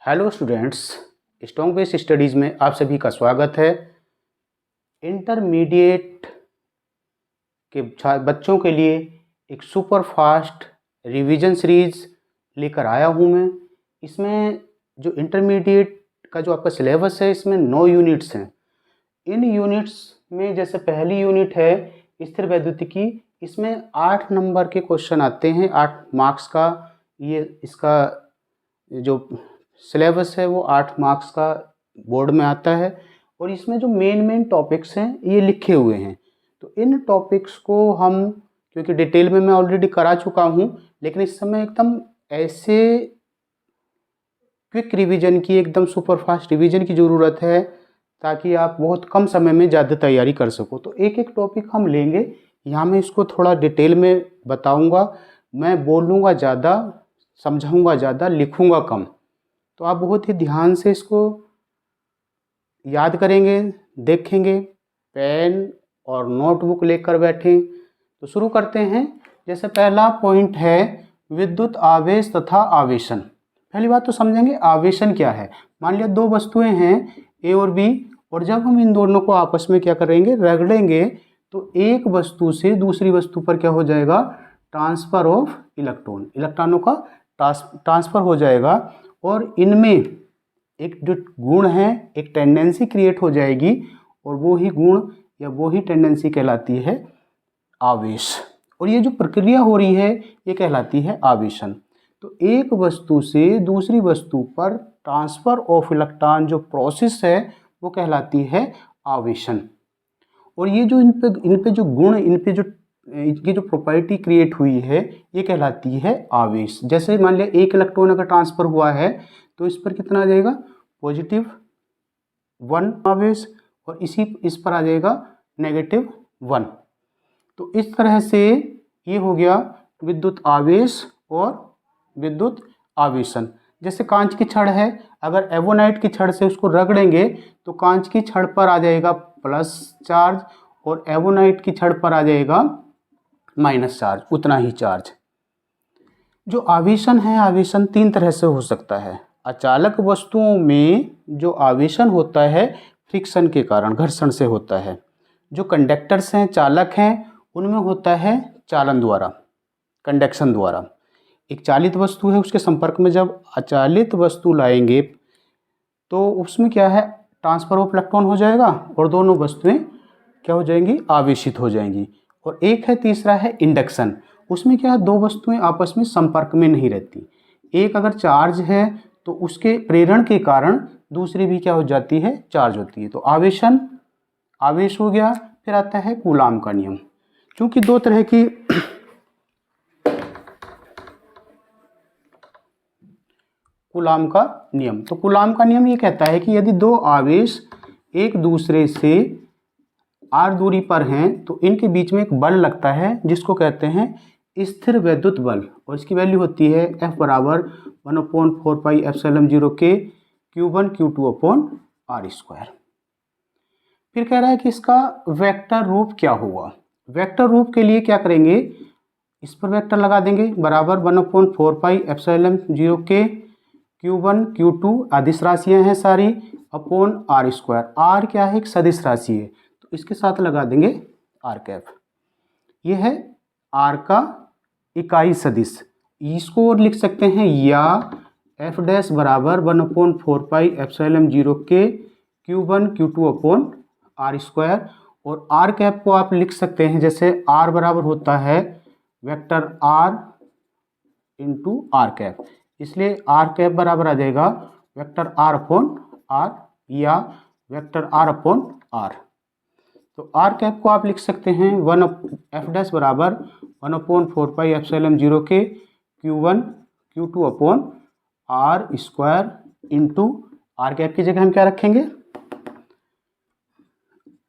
Hello students, strong base studies में आप सभी का स्वागत है। इंटरमीडिएट के बच्चों के लिए एक सुपर फास्ट रिवीजन सीरीज़ लेकर आया हूं मैं। इसमें जो इंटरमीडिएट का जो आपका सिलेबस है, इसमें 9 यूनिट्स हैं। इन यूनिट्स में जैसे पहली यूनिट है स्थिर वैद्युतिकी, इसमें 8 नंबर के क्वेश्चन आते हैं, 8 मार्क्स का। ये इसका जो सिलेबस है वो 8 मार्क्स का बोर्ड में आता है और इसमें जो मेन टॉपिक्स हैं ये लिखे हुए हैं। तो इन टॉपिक्स को हम, क्योंकि डिटेल में मैं ऑलरेडी करा चुका हूँ, लेकिन इस समय एकदम ऐसे क्विक रिवीजन की, एकदम सुपर फास्ट रिवीजन की ज़रूरत है ताकि आप बहुत कम समय में ज़्यादा तैयारी कर सको। तो एक एक टॉपिक हम लेंगे, यहाँ मैं इसको थोड़ा डिटेल में बताऊँगा। मैं बोलूँगा ज़्यादा, समझाऊँगा ज़्यादा, लिखूँगा कम। तो आप बहुत ही ध्यान से इसको याद करेंगे, देखेंगे, पेन और नोटबुक लेकर बैठें। तो शुरू करते हैं। जैसे पहला पॉइंट है विद्युत आवेश तथा आवेशन। पहली बात तो समझेंगे आवेशन क्या है। मान लिया 2 वस्तुएं हैं ए और बी, और जब हम इन दोनों को आपस में क्या करेंगे, रगड़ेंगे, तो एक वस्तु से दूसरी वस्तु पर क्या हो जाएगा, ट्रांसफर ऑफ इलेक्ट्रॉन, इलेक्ट्रॉनों का ट्रांसफर हो जाएगा। और इनमें एक जो गुण है, एक टेंडेंसी क्रिएट हो जाएगी, और वो ही गुण या वो ही टेंडेंसी कहलाती है आवेश। और ये जो प्रक्रिया हो रही है ये कहलाती है आवेशन। तो एक वस्तु से दूसरी वस्तु पर ट्रांसफर ऑफ इलेक्ट्रॉन जो प्रोसेस है वो कहलाती है आवेशन। और ये जो इन पे जो गुण, इनकी जो प्रॉपर्टी क्रिएट हुई है ये कहलाती है आवेश। जैसे मान लिया एक इलेक्ट्रॉन अगर ट्रांसफर हुआ है तो इस पर कितना आ जाएगा, +1 आवेश, और इस पर आ जाएगा -1। तो इस तरह से ये हो गया विद्युत आवेश और विद्युत आवेशन। जैसे कांच की छड़ है, अगर एवोनाइट की छड़ से उसको रगड़ेंगे तो कांच की छड़ पर आ जाएगा प्लस चार्ज और एवोनाइट की छड़ पर आ जाएगा माइनस चार्ज, उतना ही चार्ज। जो आवेशन है, आवेशन 3 तरह से हो सकता है। अचालक वस्तुओं में जो आवेशन होता है फ्रिक्शन के कारण, घर्षण से होता है। जो कंडक्टर्स हैं, चालक हैं, उनमें होता है चालन द्वारा, कंडक्शन द्वारा। एक चालित वस्तु है, उसके संपर्क में जब अचालित वस्तु लाएंगे तो उसमें क्या है, ट्रांसफर ऑफ इलेक्ट्रॉन हो जाएगा और दोनों वस्तुएं क्या हो जाएंगी, आवेशित हो जाएंगी। और एक है, तीसरा है इंडक्शन। उसमें क्या है, 2 वस्तुएं आपस में संपर्क में नहीं रहती। एक अगर चार्ज है तो उसके प्रेरण के कारण दूसरी भी क्या हो जाती है, चार्ज होती है। तो आवेशन, आवेश हो गया। फिर आता है कूलाम का नियम। क्योंकि 2 तरह की कूलाम का नियम, तो कूलाम का नियम ये कहता है कि यदि 2 आवेश एक दूसरे से r दूरी पर हैं तो इनके बीच में एक बल लगता है जिसको कहते हैं स्थिर वैद्युत बल, और इसकी वैल्यू होती है F बराबर 1/4πε0 के Q1 Q2/r²। फिर कह रहा है कि इसका वेक्टर रूप क्या होगा। वेक्टर रूप के लिए क्या करेंगे, इस पर वेक्टर लगा देंगे, बराबर 1/4πε0 के Q1 Q2 अदिश राशियाँ हैं सारी, /r²। r क्या है, एक सदिश राशि है, तो इसके साथ लगा देंगे r²। ये है r का इकाई सदिश। इसको और लिख सकते हैं या f डैश बराबर 1/4πε0 के Q1 Q2/r²। और r² को आप लिख सकते हैं, जैसे r बराबर होता है वेक्टर r इंटू r², इसलिए r² बराबर आ जाएगा वेक्टर r/r या वेक्टर r/r। तो r² को आप लिख सकते हैं f डैश बराबर 1/4πε0 के Q1 Q2/r² इंटू r² की जगह हम क्या रखेंगे,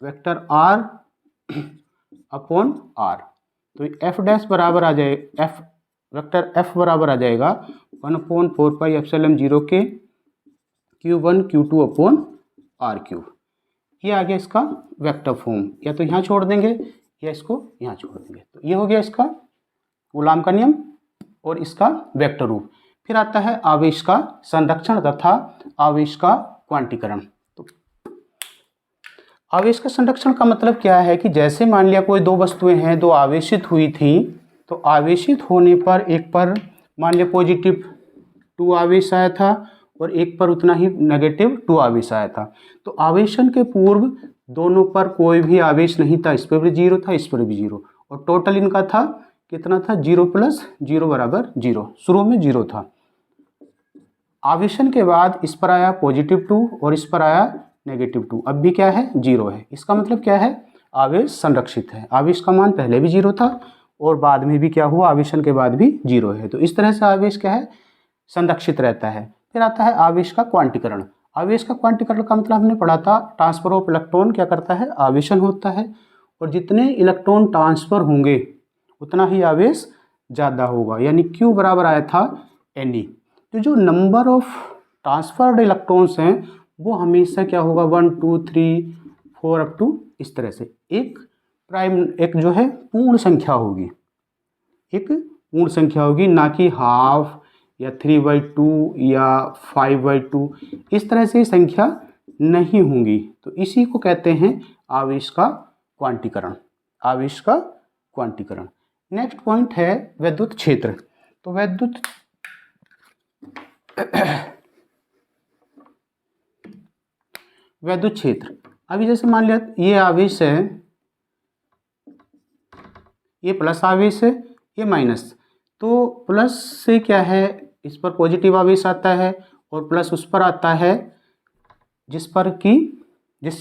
वेक्टर r/r। तो f डैश बराबर आ जाए, वेक्टर f बराबर आ जाएगा 1/4πε0 के Q1 Q2/r³। ये आ गया इसका वेक्टर फॉर्म, या तो यहाँ छोड़ देंगे या इसको यहाँ छोड़ देंगे। तो ये हो गया इसका कूलाम का नियम और इसका वेक्टर रूप। फिर आता है आवेश का संरक्षण तथा आवेश का क्वांटीकरण। तो आवेश का संरक्षण का मतलब क्या है कि जैसे मान लिया कोई दो वस्तुएं हैं, दो आवेशित हुई थी, तो आवेशित होने पर एक पर मान लिया पॉजिटिव 2 आवेश आया था और एक पर उतना ही नेगेटिव 2 आवेश आया था। तो आवेशन के पूर्व दोनों पर कोई भी आवेश नहीं था, इस पर भी 0 था, इस पर भी 0, और टोटल इनका था कितना था, 0 + 0 = 0। शुरू में 0 था। आवेशन के बाद इस पर आया +2 और इस पर आया -2, अब भी क्या है, 0 है। इसका मतलब क्या है, आवेश संरक्षित है। आवेश का मान पहले भी 0 था और बाद में भी क्या हुआ, आवेशन के बाद भी 0 है। तो इस तरह से आवेश क्या है, संरक्षित रहता है। फिर आता है आवेश का क्वांटीकरण। आवेश का क्वांटीकरण का मतलब हमने पढ़ा था, ट्रांसफर ऑफ इलेक्ट्रॉन क्या करता है, आवेशन होता है, और जितने इलेक्ट्रॉन ट्रांसफर होंगे उतना ही आवेश ज़्यादा होगा, यानी Q बराबर आया था Ne। तो जो नंबर ऑफ ट्रांसफर्ड इलेक्ट्रॉन्स हैं वो हमेशा क्या होगा, 1 2 3 4 अप टू इस तरह से एक जो है पूर्ण संख्या होगी, एक पूर्ण संख्या होगी, ना कि हाफ या 3/2 या 5/2, इस तरह से संख्या नहीं होंगी। तो इसी को कहते हैं आवेश का क्वांटीकरण, आवेश का क्वांटीकरण। नेक्स्ट पॉइंट है वैद्युत क्षेत्र। तो वैद्युत क्षेत्र, अभी जैसे मान लिया ये आवेश है, ये प्लस आवेश है, ये माइनस। तो प्लस से क्या है, इस पर पॉजिटिव आवेश आता है और प्लस उस पर आता है जिससे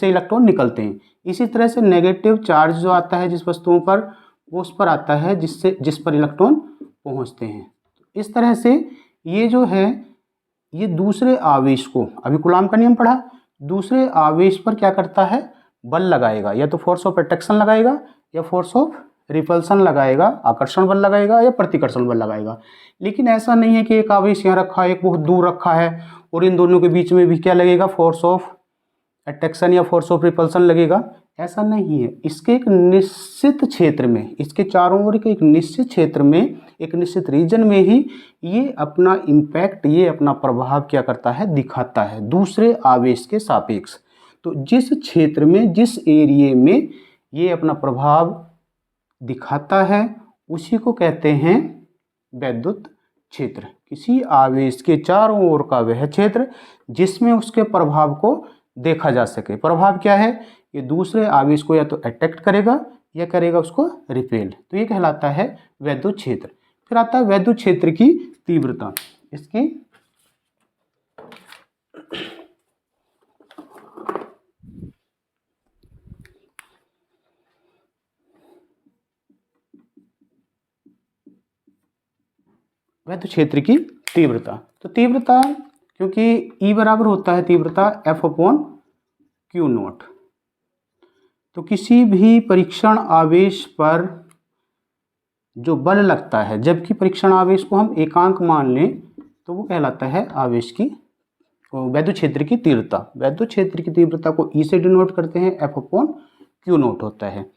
इलेक्ट्रॉन निकलते हैं। इसी तरह से नेगेटिव चार्ज जो आता है जिस वस्तुओं पर, वो उस पर आता है जिस पर इलेक्ट्रॉन पहुंचते हैं। इस तरह से ये जो है, ये दूसरे आवेश को, अभी कूलॉम का नियम पढ़ा, दूसरे आवेश पर क्या करता है, बल लगाएगा, या तो फोर्स ऑफ अट्रैक्शन लगाएगा या फोर्स ऑफ रिपल्सन लगाएगा, आकर्षण बल लगाएगा या प्रतिकर्षण बल लगाएगा। लेकिन ऐसा नहीं है कि एक आवेश यहाँ रखा है, एक बहुत दूर रखा है और इन दोनों के बीच में भी क्या लगेगा, फोर्स ऑफ अट्रैक्शन या फोर्स ऑफ रिपल्सन लगेगा, ऐसा नहीं है। इसके एक निश्चित क्षेत्र में, इसके चारों ओर के एक निश्चित क्षेत्र में, एक निश्चित रीजन में ही ये अपना इम्पैक्ट, ये अपना प्रभाव क्या करता है, दिखाता है दूसरे आवेश के सापेक्ष। तो जिस क्षेत्र में, जिस एरिया में ये अपना प्रभाव दिखाता है उसी को कहते हैं वैद्युत क्षेत्र। किसी आवेश के चारों ओर का वह क्षेत्र जिसमें उसके प्रभाव को देखा जा सके। प्रभाव क्या है, ये दूसरे आवेश को या तो अट्रैक्ट करेगा या करेगा उसको रिपेल, तो ये कहलाता है वैद्युत क्षेत्र। फिर आता है वैद्युत क्षेत्र की तीव्रता। इसकी वैद्युत क्षेत्र की तीव्रता, तो तीव्रता, क्योंकि E बराबर होता है तीव्रता F/Q0। तो किसी भी परीक्षण आवेश पर जो बल लगता है, जबकि परीक्षण आवेश को हम एकांक मान लें, तो वो कहलाता है आवेश की वैद्युत क्षेत्र की तीव्रता। वैद्युत क्षेत्र की तीव्रता को E से डिनोट करते हैं, F/Q0 होता है।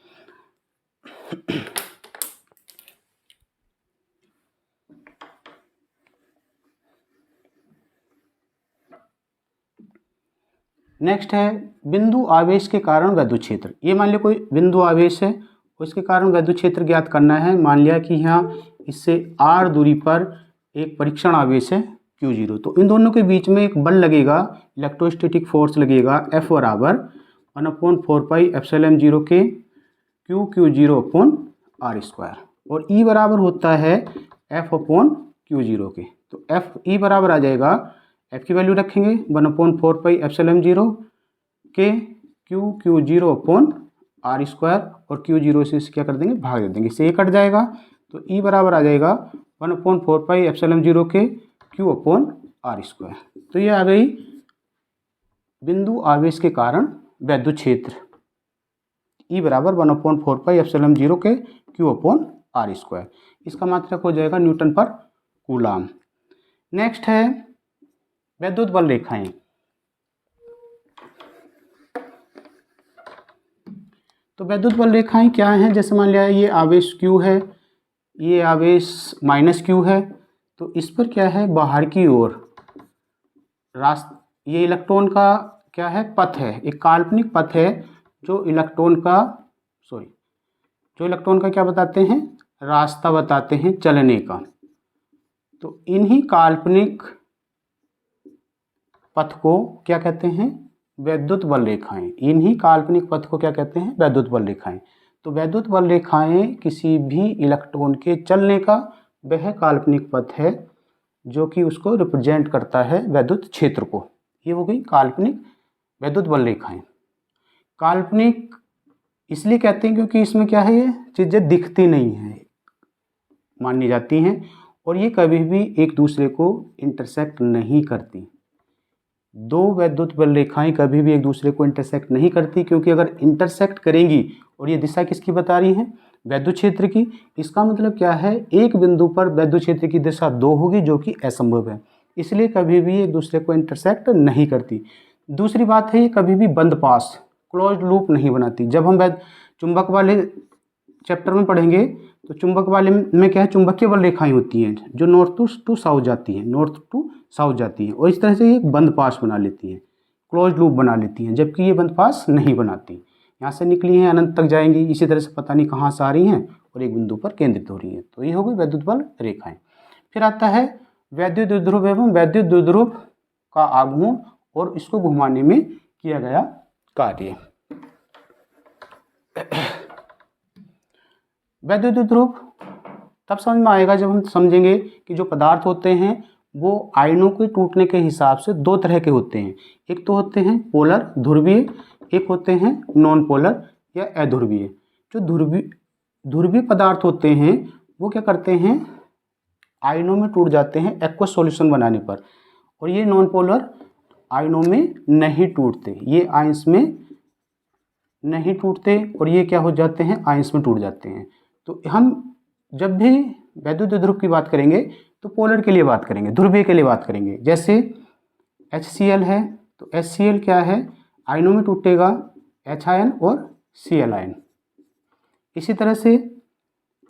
नेक्स्ट है बिंदु आवेश के कारण वैद्युत क्षेत्र। ये मान लिया कोई बिंदु आवेश है, उसके कारण वैद्युत क्षेत्र ज्ञात करना है। मान लिया कि यहाँ इससे r दूरी पर एक परीक्षण आवेश है Q0, तो इन दोनों के बीच में एक बल लगेगा, इलेक्ट्रोस्टैटिक फोर्स लगेगा, F बराबर 1/4πε0 के Q0/r², और E बराबर होता है F/Q0 के। तो E बराबर आ जाएगा, F की वैल्यू रखेंगे 1/4πε0 के Q0/r² और Q0 से क्या कर देंगे, भाग दे देंगे, इससे ये कट जाएगा। तो E बराबर आ जाएगा 1/4πε0 के Q/r²। तो ये आ गई बिंदु आवेश के कारण वैद्युत क्षेत्र। E बराबर 1/4πε0 के Q/r²। इसका मात्रक हो जाएगा न्यूटन पर कूलाम। नेक्स्ट है वैद्युत बल रेखाएं। तो वैद्युत बल रेखाएं क्या हैं, जैसे मान लिया ये आवेश Q है, ये आवेश -Q है, तो इस पर क्या है, बाहर की ओर ये इलेक्ट्रॉन का क्या है, पथ है, एक काल्पनिक पथ है जो इलेक्ट्रॉन का क्या बताते हैं, रास्ता बताते हैं चलने का। तो इन्हीं काल्पनिक पथ को क्या कहते हैं, वैद्युत बल रेखाएं। इन्हीं काल्पनिक पथ को क्या कहते हैं, वैद्युत बल रेखाएं। तो वैद्युत बल रेखाएं किसी भी इलेक्ट्रॉन के चलने का वह काल्पनिक पथ है जो कि उसको रिप्रेजेंट करता है वैद्युत क्षेत्र को। ये हो गई काल्पनिक वैद्युत बल रेखाएं। काल्पनिक इसलिए कहते हैं क्योंकि इसमें क्या है, ये चीज़ें दिखती नहीं हैं, मानी जाती हैं, और ये कभी भी एक दूसरे को इंटरसेक्ट नहीं करती। दो वैद्युत बल रेखाएं कभी भी एक दूसरे को इंटरसेक्ट नहीं करती, क्योंकि अगर इंटरसेक्ट करेंगी, और ये दिशा किसकी बता रही है, वैद्युत क्षेत्र की, इसका मतलब क्या है, एक बिंदु पर वैद्युत क्षेत्र की दिशा 2 होगी, जो कि असंभव है, इसलिए कभी भी एक दूसरे को इंटरसेक्ट नहीं करती। दूसरी बात है, ये कभी भी बंद पास क्लोज लूप नहीं बनाती। जब हम चुंबक वाले चैप्टर में पढ़ेंगे तो चुंबक वाले में क्या है, चुंबकीय बल रेखाएं होती हैं जो नॉर्थ टू साउथ जाती हैं, और इस तरह से ये बंद पास बना लेती हैं, क्लोज लूप बना लेती हैं, जबकि ये बंद पास नहीं बनाती। यहाँ से निकली हैं, अनंत तक जाएंगी, इसी तरह से पता नहीं कहाँ से आ रही हैं और एक बिंदु पर केंद्रित हो रही हैं। तो ये हो गई वैद्युत बल रेखाएं। फिर आता है वैद्युत द्विध्रुव एवं वैद्युत द्विध्रुव का आघूर्ण और इसको घुमाने में किया गया कार्य। वैद्युत द्विध्रुव तब समझ में आएगा जब हम समझेंगे कि जो पदार्थ होते हैं वो आयनों के टूटने के हिसाब से दो तरह के होते हैं। एक तो होते हैं पोलर ध्रुवीय, एक होते हैं नॉन पोलर या अध्रुवीय। जो ध्रुवीय पदार्थ होते हैं वो क्या करते हैं, आयनों में टूट जाते हैं एक्वस सॉल्यूशन बनाने पर, और ये नॉन पोलर आयनों में नहीं टूटते, ये आयंस में नहीं टूटते, और ये क्या हो जाते हैं, आयंस में टूट जाते हैं। तो हम जब भी वैद्युत द्विध्रुव की बात करेंगे तो पोलर के लिए बात करेंगे, ध्रुवीय के लिए बात करेंगे। जैसे HCl है तो HCl क्या है, आयनों में टूटेगा, H आयन और Cl आयन। इसी तरह से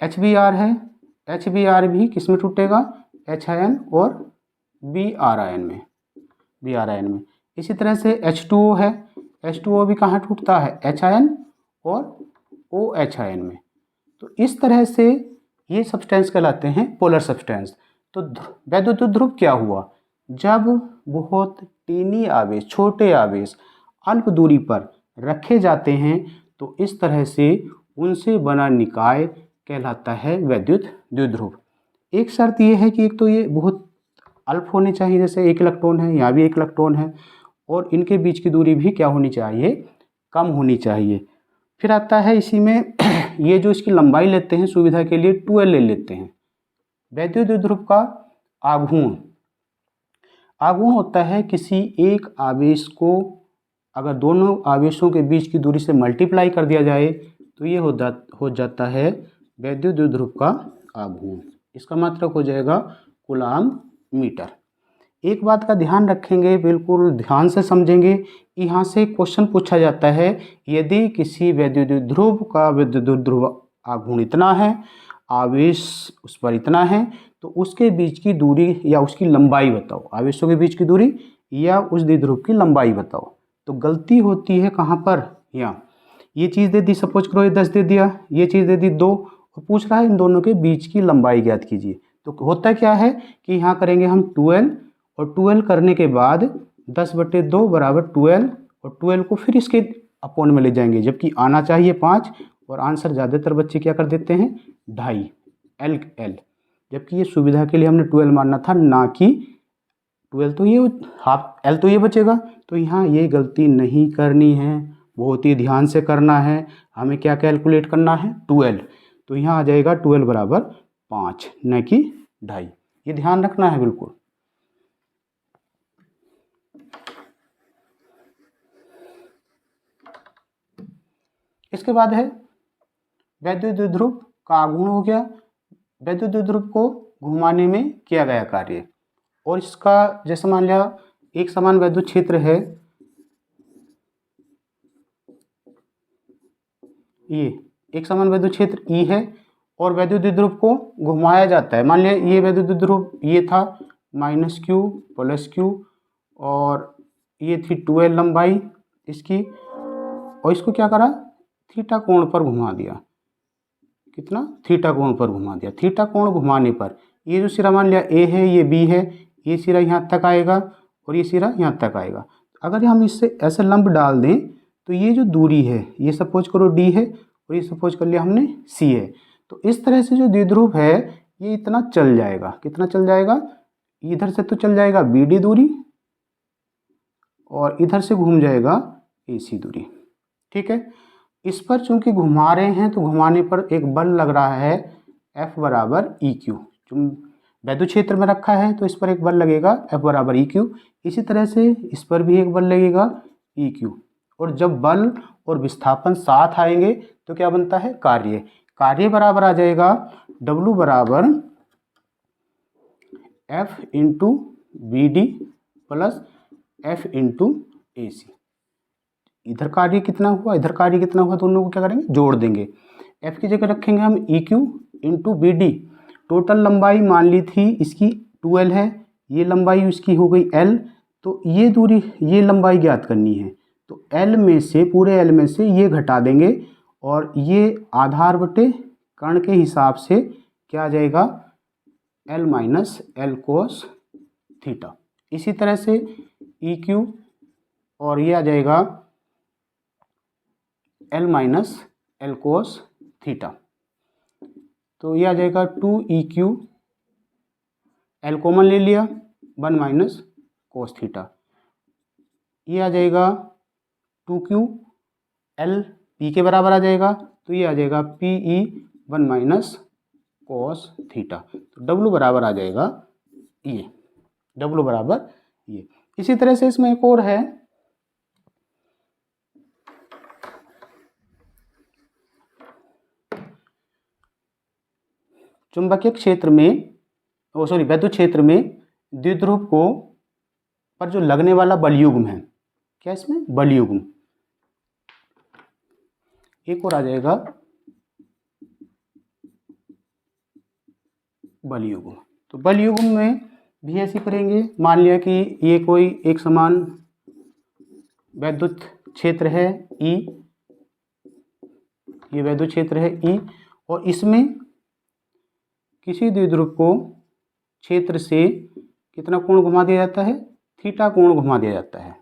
HBr है, HBr भी किस में टूटेगा, H आयन और Br आयन में। इसी तरह से H2O है, H2O भी कहाँ टूटता है, H आयन और OH आयन में। तो इस तरह से ये सब्सटेंस कहलाते हैं पोलर सब्सटेंस। तो वैद्युत द्विध्रुव क्या हुआ, जब बहुत टीनी आवेश, छोटे आवेश अल्प दूरी पर रखे जाते हैं तो इस तरह से उनसे बना निकाय कहलाता है वैद्युत द्विध्रुव। एक शर्त ये है कि एक तो ये बहुत अल्प होने चाहिए, जैसे 1 इलेक्ट्रॉन है, यहाँ भी 1 इलेक्ट्रॉन है, और इनके बीच की दूरी भी क्या होनी चाहिए, कम होनी चाहिए। फिर आता है इसी में ये जो इसकी लंबाई लेते हैं सुविधा के लिए 2L ले लेते हैं। वैद्युत द्विध्रुव का आघूर्ण होता है किसी एक आवेश को अगर दोनों आवेशों के बीच की दूरी से मल्टीप्लाई कर दिया जाए तो ये हो जाता है वैद्युत द्विध्रुव का आघूर्ण। इसका मात्रक हो जाएगा कूलाम्ब मीटर। एक बात का ध्यान रखेंगे, बिल्कुल ध्यान से समझेंगे, यहाँ से क्वेश्चन पूछा जाता है, यदि किसी वैद्युत द्विध्रुव का वैद्युत द्विध्रुव आघूर्ण इतना है, आवेश उस पर इतना है, तो उसके बीच की दूरी या उसकी लंबाई बताओ, आवेशों के बीच की दूरी या उस द्विध्रुव की लंबाई बताओ। तो गलती होती है कहाँ पर, यहाँ ये चीज़ दे दी, सपोज करो ये 10 दे दिया, ये चीज़ दे दी 2, और पूछ रहा है इन दोनों के बीच की लंबाई ज्ञात कीजिए। तो होता क्या है कि यहाँ करेंगे हम 12, और 12 करने के बाद 10/2 बराबर 12, और 12 को फिर इसके अपॉन में ले जाएंगे, जबकि आना चाहिए 5, और आंसर ज़्यादातर बच्चे क्या कर देते हैं 2.5 L, जबकि ये सुविधा के लिए हमने 12 मानना था, ना कि 12, तो ये हाफ L तो ये बचेगा। तो यहाँ ये गलती नहीं करनी है, बहुत ही ध्यान से करना है। हमें क्या कैलकुलेट करना है, 2L, तो यहाँ आ जाएगा 12 बराबर 5 न कि 2.5, ये ध्यान रखना है बिल्कुल। इसके बाद है वैद्युत द्विध्रुव का आघूर्ण हो गया, वैद्युत द्विध्रुव को घुमाने में किया गया कार्य, और इसका जैसे मान लिया एक समान वैद्युत क्षेत्र है, ये एक समान वैद्युत क्षेत्र E है, और वैद्युत द्विध्रुव को घुमाया जाता है। मान लिया ये वैद्युत द्विध्रुव ये था -q + q, और ये थी 2l लंबाई इसकी, और इसको क्या करा, थीटा कोण पर घुमा दिया। कितना, थीटा कोण पर घुमा दिया। थीटा कोण घुमाने पर ये जो सिरा मान लिया ए है, ये बी है, ये सिरा यहाँ तक आएगा और ये सिरा यहाँ तक आएगा। अगर हम इससे ऐसे लंब डाल दें तो ये जो दूरी है, ये सपोज करो d है और ये सपोज कर लिया हमने c है, तो इस तरह से जो द्विध्रुव है ये इतना चल जाएगा। कितना चल जाएगा, इधर से तो चल जाएगा BD दूरी और इधर से घूम जाएगा AC दूरी। ठीक है, इस पर चूंकि घुमा रहे हैं तो घुमाने पर एक बल लग रहा है F = EQ। वैद्युत क्षेत्र में रखा है तो इस पर एक बल लगेगा F = EQ। इसी तरह से इस पर भी एक बल लगेगा EQ, और जब बल और विस्थापन साथ आएंगे तो क्या बनता है, कार्य। कार्य बराबर आ जाएगा W = F × BD + F × AC। इधर कार्य कितना हुआ, इधर कार्य कितना हुआ, दोनों को क्या करेंगे, जोड़ देंगे। F की जगह रखेंगे हम EQ × BD। टोटल लंबाई मान ली थी इसकी 2l है, ये लंबाई उसकी हो गई l, तो ये दूरी, ये लंबाई ज्ञात करनी है। तो l में से, पूरे l में से ये घटा देंगे और ये आधार बटे कर्ण के हिसाब से क्या आ जाएगा, l - l cos थीटा। इसी तरह से EQ और ये आ जाएगा l - l cos थीटा। तो ये आ जाएगा 2EQ, l कॉमन ले लिया, 1 - cos थीटा। ये आ जाएगा 2Q, l P के बराबर आ जाएगा, तो ये आ जाएगा PE 1 - cos थीटा। तो W बराबर आ जाएगा ये, W बराबर ये। इसी तरह से इसमें एक और है, चुंबकीय क्षेत्र में, वैद्युत क्षेत्र में द्विध्रुव को पर जो लगने वाला बलयुग्म है, क्या इसमें, बलयुग्म। एक और आ जाएगा बलयुग्म। तो बलयुग्म में भी ऐसे करेंगे। मान लिया कि ये कोई एक समान वैद्युत क्षेत्र है E, ये वैद्युत क्षेत्र है E, और इसमें किसी द्विध्रुव को क्षेत्र से कितना कोण घुमा दिया जाता है, थीटा कोण घुमा दिया जाता है,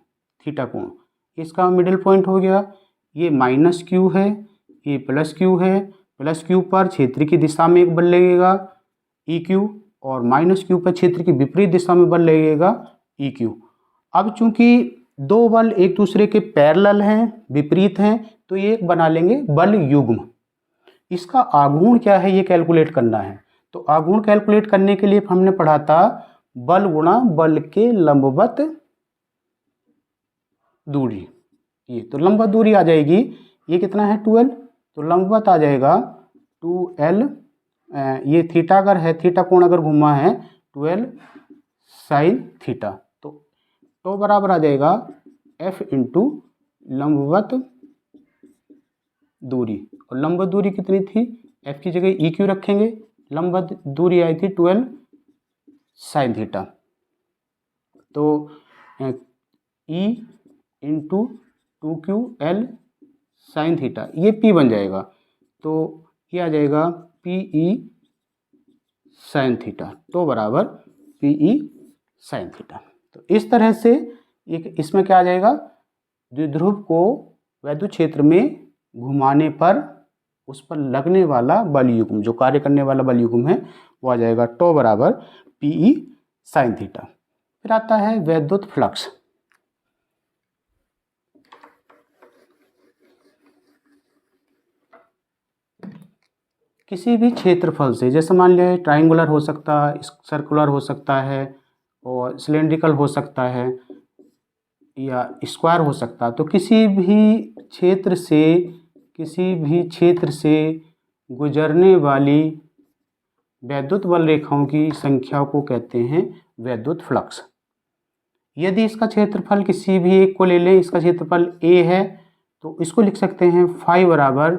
थीटा कोण। इसका मिडिल पॉइंट हो गया, ये -Q है, ये +Q है। +Q पर क्षेत्र की दिशा में एक बल लगेगा EQ, और -Q पर क्षेत्र की विपरीत दिशा में बल लगेगा EQ। अब चूंकि दो बल एक दूसरे के पैरेलल हैं, विपरीत हैं, तो ये एक बना लेंगे बल युग्म। इसका आघूर्ण क्या है ये कैलकुलेट करना है। तो आघूर्ण कैलकुलेट करने के लिए हमने पढ़ा था बल गुणा बल के लंबवत दूरी। ये तो लंबवत दूरी आ जाएगी, ये कितना है 2l, तो लंबवत आ जाएगा 2l। ये थीटा अगर है, थीटा कोण अगर घुमा है 2l sin थीटा, तो बराबर आ जाएगा F × लंबवत दूरी। और लंबवत दूरी कितनी थी, F की जगह EQ रखेंगे, लंबवत दूरी आई थी 2l sin थीटा। तो E × 2QL sin थीटा, ये P बन जाएगा, तो ये आ जाएगा PE sin थीटा, तो बराबर PE sin थीटा। तो इस तरह से इसमें क्या आ जाएगा, द्विध्रुव को वैद्युत क्षेत्र में घुमाने पर उस पर लगने वाला बलयुग्म, जो कार्य करने वाला बलयुग्म है, वो आ जाएगा टो बराबर PE sin थीटा। फिर आता है वैद्युत फ्लक्स। किसी भी क्षेत्रफल से, जैसे मान लिया ट्राइंगुलर हो सकता है, सर्कुलर हो सकता है, और सिलेंड्रिकल हो सकता है, या स्क्वायर हो सकता है, तो किसी भी क्षेत्र से गुजरने वाली वैद्युत बल रेखाओं की संख्या को कहते हैं वैद्युत फ्लक्स। यदि इसका क्षेत्रफल किसी भी एक को ले लें, इसका क्षेत्रफल A है, तो इसको लिख सकते हैं फाई बराबर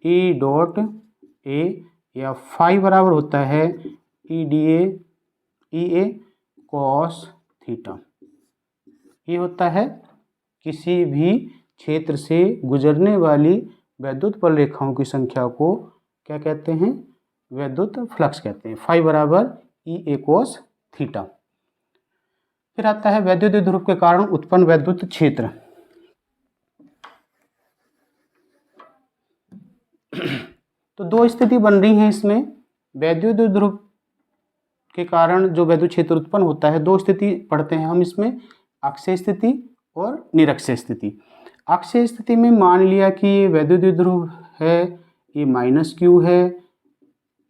E डॉट A या फाई बराबर होता है ई ए कॉस थीटा। ये होता है किसी भी क्षेत्र से गुजरने वाली वैद्युत बल रेखाओं की संख्या को क्या कहते हैं, वैद्युत फ्लक्स कहते हैं। फाई बराबर ई ए कोस थीटा। फिर आता है वैद्युत ध्रुव के कारण उत्पन्न वैद्युत क्षेत्र। तो दो स्थिति बन रही है इसमें। वैद्युत ध्रुव के कारण जो वैद्युत क्षेत्र उत्पन्न होता है, दो स्थिति पढ़ते हैं हम इसमें, अक्षीय स्थिति और निरक्षीय स्थिति। अक्षीय स्थिति में मान लिया कि ये वैद्युत ध्रुव है, ये माइनस क्यू है,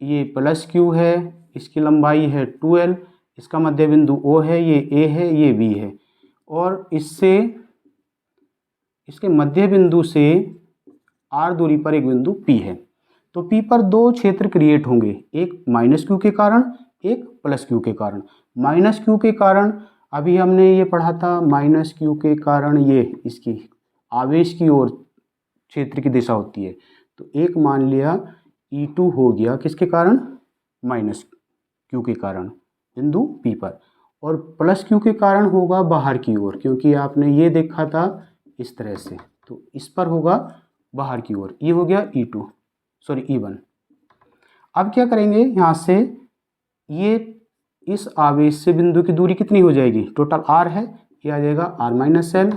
ये प्लस क्यू है, इसकी लंबाई है 2l, इसका मध्य बिंदु O है, ये A है, ये B है, और इससे इसके मध्य बिंदु से R दूरी पर एक बिंदु P है। तो P पर दो क्षेत्र क्रिएट होंगे, एक माइनस क्यू के कारण, एक प्लस क्यू के कारण। माइनस क्यू के कारण अभी हमने ये पढ़ा था, माइनस क्यू के कारण ये इसकी आवेश की ओर क्षेत्र की दिशा होती है। तो एक मान लिया E2 हो गया किसके कारण, माइनस क्यू के कारण बिंदु P पर, और प्लस क्यू के कारण होगा बाहर की ओर, क्योंकि आपने ये देखा था इस तरह से, तो इस पर होगा बाहर की ओर। ये हो गया E1। अब क्या करेंगे, यहाँ से ये इस आवेश से बिंदु की दूरी कितनी हो जाएगी, टोटल R है, ये आ जाएगा R माइनस एल,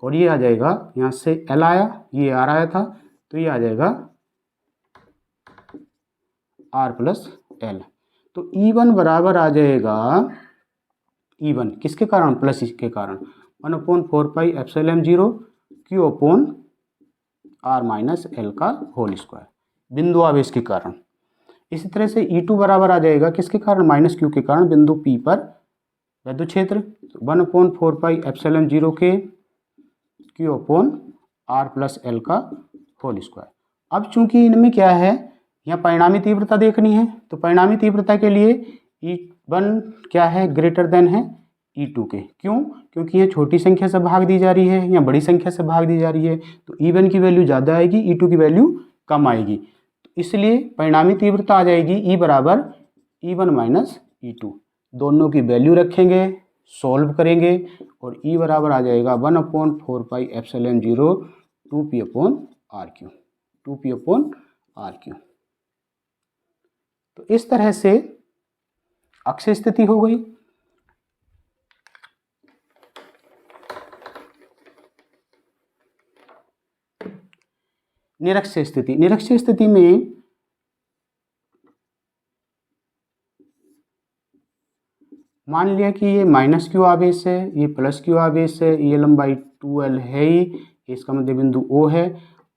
और ये आ जाएगा यहाँ से L आया, ये R आया था, तो ये आ जाएगा R प्लस एल। तो E1 बराबर आ जाएगा, E1 किसके कारण, प्लस इसके कारण 1/4 pi epsilon 0 Q upon R minus L का होल स्क्वायर, बिंदु आवेश के कारण। इसी तरह से E2 बराबर आ जाएगा किसके कारण, माइनस क्यू के कारण, बिंदु P पर वैद्युत क्षेत्र 1/4 पाई एप्सिलॉन 0 के Q upon R plus L का होल स्क्वायर। अब चूंकि इनमें क्या है, यहाँ परिणामी तीव्रता देखनी है, तो परिणामी तीव्रता के लिए E1 क्या है, ग्रेटर देन है E2 के। क्यों, क्योंकि ये छोटी संख्या से भाग दी जा रही है या बड़ी संख्या से भाग दी जा रही है, तो E1 की वैल्यू ज़्यादा आएगी, E2 की वैल्यू कम आएगी। तो इसलिए परिणामी तीव्रता आ जाएगी E बराबर E1 माइनस E2। दोनों की वैल्यू रखेंगे, सॉल्व करेंगे, और E बराबर आ जाएगा 1/4 pi epsilon 0 2p upon RQ, 2p upon RQ। तो इस तरह से अक्षीय स्थिति हो गई। निरक्षीय स्थिति, निरक्षीय स्थिति में मान लिया कि ये माइनस क्यू आवेश है, ये प्लस क्यू आवेश है, ये लंबाई 2l है ही, इसका मध्य बिंदु O है,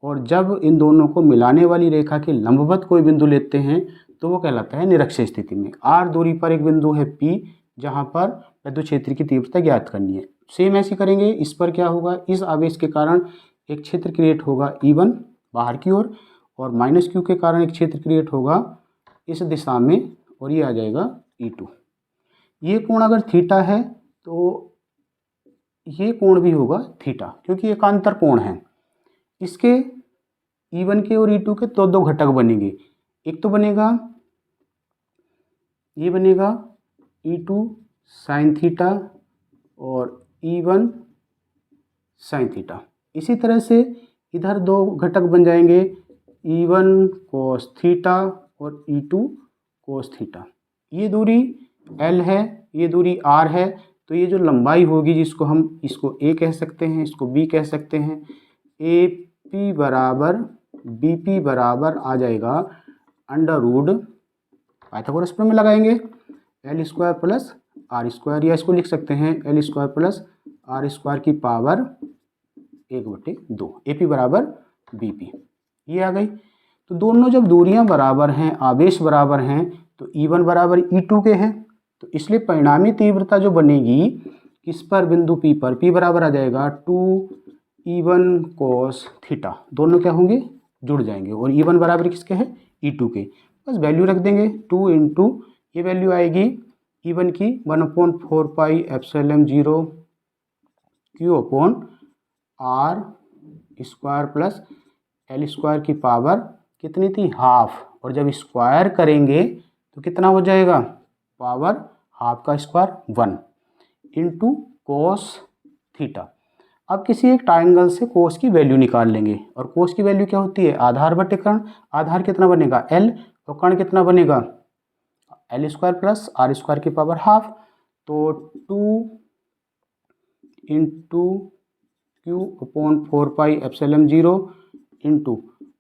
और जब इन दोनों को मिलाने वाली रेखा के लंबवत कोई बिंदु लेते हैं तो वो कहलाता है निरक्षीय स्थिति में। R दूरी पर एक बिंदु है P, जहाँ पर वैद्युत क्षेत्र की तीव्रता ज्ञात करनी है। सेम ऐसे करेंगे, इस पर क्या होगा, इस आवेश के कारण एक क्षेत्र क्रिएट होगा E1 बाहर की ओर, और माइनस क्यू के कारण एक क्षेत्र क्रिएट होगा इस दिशा में, और ये आ जाएगा E2। ये कोण अगर थीटा है तो ये कोण भी होगा थीटा, क्योंकि एकांतर कोण है। इसके E1 के और E2 के दो घटक बनेंगे, एक तो बनेगा, ये बनेगा E2 साइन थीटा और E1 साइन थीटा। इसी तरह से इधर दो घटक बन जाएंगे, E1 कोस थीटा और E2 कोस थीटा। ये दूरी L है, ये दूरी R है, तो ये जो लंबाई होगी, जिसको हम इसको A कह सकते हैं, इसको B कह सकते हैं, AP बराबर BP बराबर आ जाएगा अंडर रूट, पाइथागोरस प्रमेय लगाएंगे, L square plus R square, या इसको लिख सकते हैं L square plus R square की पावर 1/2। AP बराबर BP, ये आ गई। तो दोनों जब दूरियां बराबर हैं, आवेश बराबर हैं, तो E1 बराबर E2 के हैं, तो इसलिए परिणामी तीव्रता जो बनेगी किस पर, बिंदु P पर, P बराबर आ जाएगा 2E1 कोस थीटा। दोनों क्या होंगे, जुड़ जाएंगे, और E1 बराबर किसके हैं, E2 के। बस वैल्यू रख देंगे, 2 इंटू ये वैल्यू आएगी E1 की 1/4 pi epsilon 0 Q upon R square plus L square की पावर कितनी थी, हाफ, और जब स्क्वायर करेंगे तो कितना हो जाएगा, पावर हाफ का स्क्वायर 1 इंटू कोस थीटा। अब किसी एक ट्राइंगल से कोस की वैल्यू निकाल लेंगे, और कोस की वैल्यू क्या होती है, आधार बटे कर्ण। आधार कितना बनेगा l, और कर्ण कितना बनेगा l square plus r square की पावर हाफ। तो 2 into Q upon 4 pi epsilon 0 into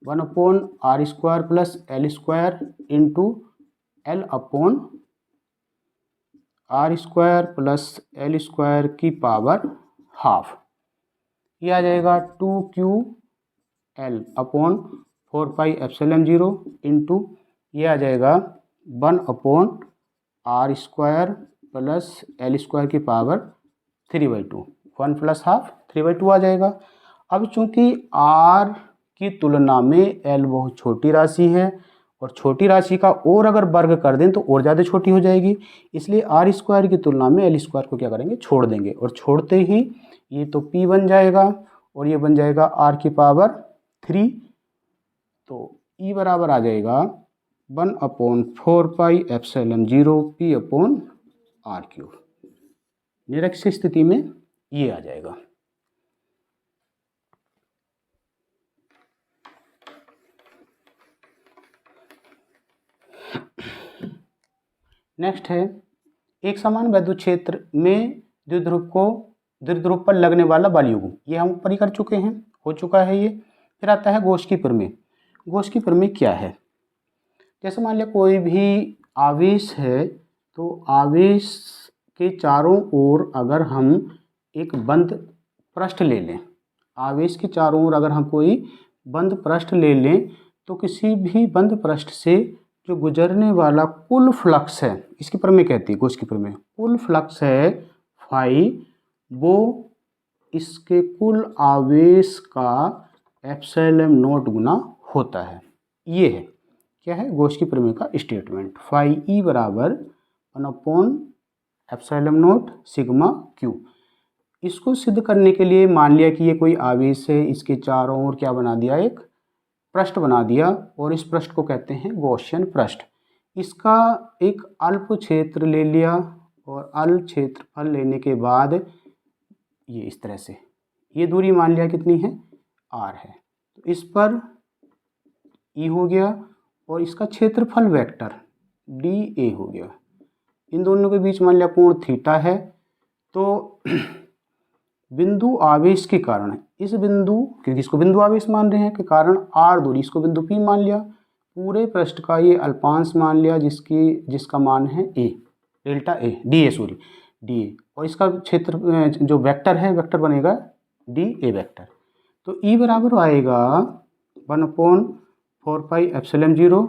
1 upon r square plus l square into l upon r square plus l square की पावर हाफ। ये आ जाएगा 2QL upon 4 pi epsilon 0 into ये आ जाएगा 1 upon r square plus l square की power 3/2, 1 plus half 3/2 आ जाएगा। अब चूंकि r की तुलना में l बहुत छोटी राशि है, और छोटी राशि का और अगर वर्ग कर दें तो और ज़्यादा छोटी हो जाएगी, इसलिए r स्क्वायर की तुलना में l स्क्वायर को क्या करेंगे, छोड़ देंगे, और छोड़ते ही ये तो p बन जाएगा और ये बन जाएगा r की पावर 3। तो e बराबर आ जाएगा 1 upon 4 pi epsilon 0 p upon r cube. निरक्षीय स्थिति में ये आ जाएगा। नेक्स्ट है, एक समान विद्युत क्षेत्र में द्विध्रुव पर लगने वाला बल युग्म। ये हम ऊपर ही कर चुके हैं, हो चुका है ये। फिर आता है गोस की प्रमेय। गोस की प्रमेय क्या है, जैसे मान लिया कोई भी आवेश है, तो आवेश के चारों ओर अगर हम एक बंद पृष्ठ ले लें, आवेश के चारों ओर अगर हम कोई बंद पृष्ठ ले लें, तो किसी भी बंद पृष्ठ से जो गुजरने वाला कुल फ्लक्स है, इसकी प्रमेय कहती है गोस की प्रमेय, कुल फ्लक्स है फाई, वो इसके कुल आवेश का एप्सिलॉन नॉट गुना होता है। ये है क्या है गोस की प्रमेय का स्टेटमेंट, फाई ई बराबर 1 upon epsilon not sigma Q. इसको सिद्ध करने के लिए मान लिया कि ये कोई आवेश है, इसके चारों ओर क्या बना दिया, एक पृष्ठ बना दिया, और इस पृष्ठ को कहते हैं गॉसियन पृष्ठ। इसका एक अल्प क्षेत्र ले लिया, और अल्प क्षेत्रफल लेने के बाद ये इस तरह से ये दूरी मान लिया कितनी है, r है, तो इस पर e हो गया, और इसका क्षेत्रफल वेक्टर dA हो गया। इन दोनों के बीच मान लिया कोण थीटा है। तो बिंदु आवेश के कारण इस बिंदु, क्योंकि इसको बिंदु आवेश मान रहे हैं, के कारण r दूरी, इसको बिंदु P मान लिया, पूरे पृष्ठ का ये अल्पांश मान लिया जिसका मान है a, delta a, dA sorry dA, और इसका क्षेत्र जो वेक्टर है, वेक्टर बनेगा dA वेक्टर। तो E बराबर आएगा 1 upon 4 pi epsilon 0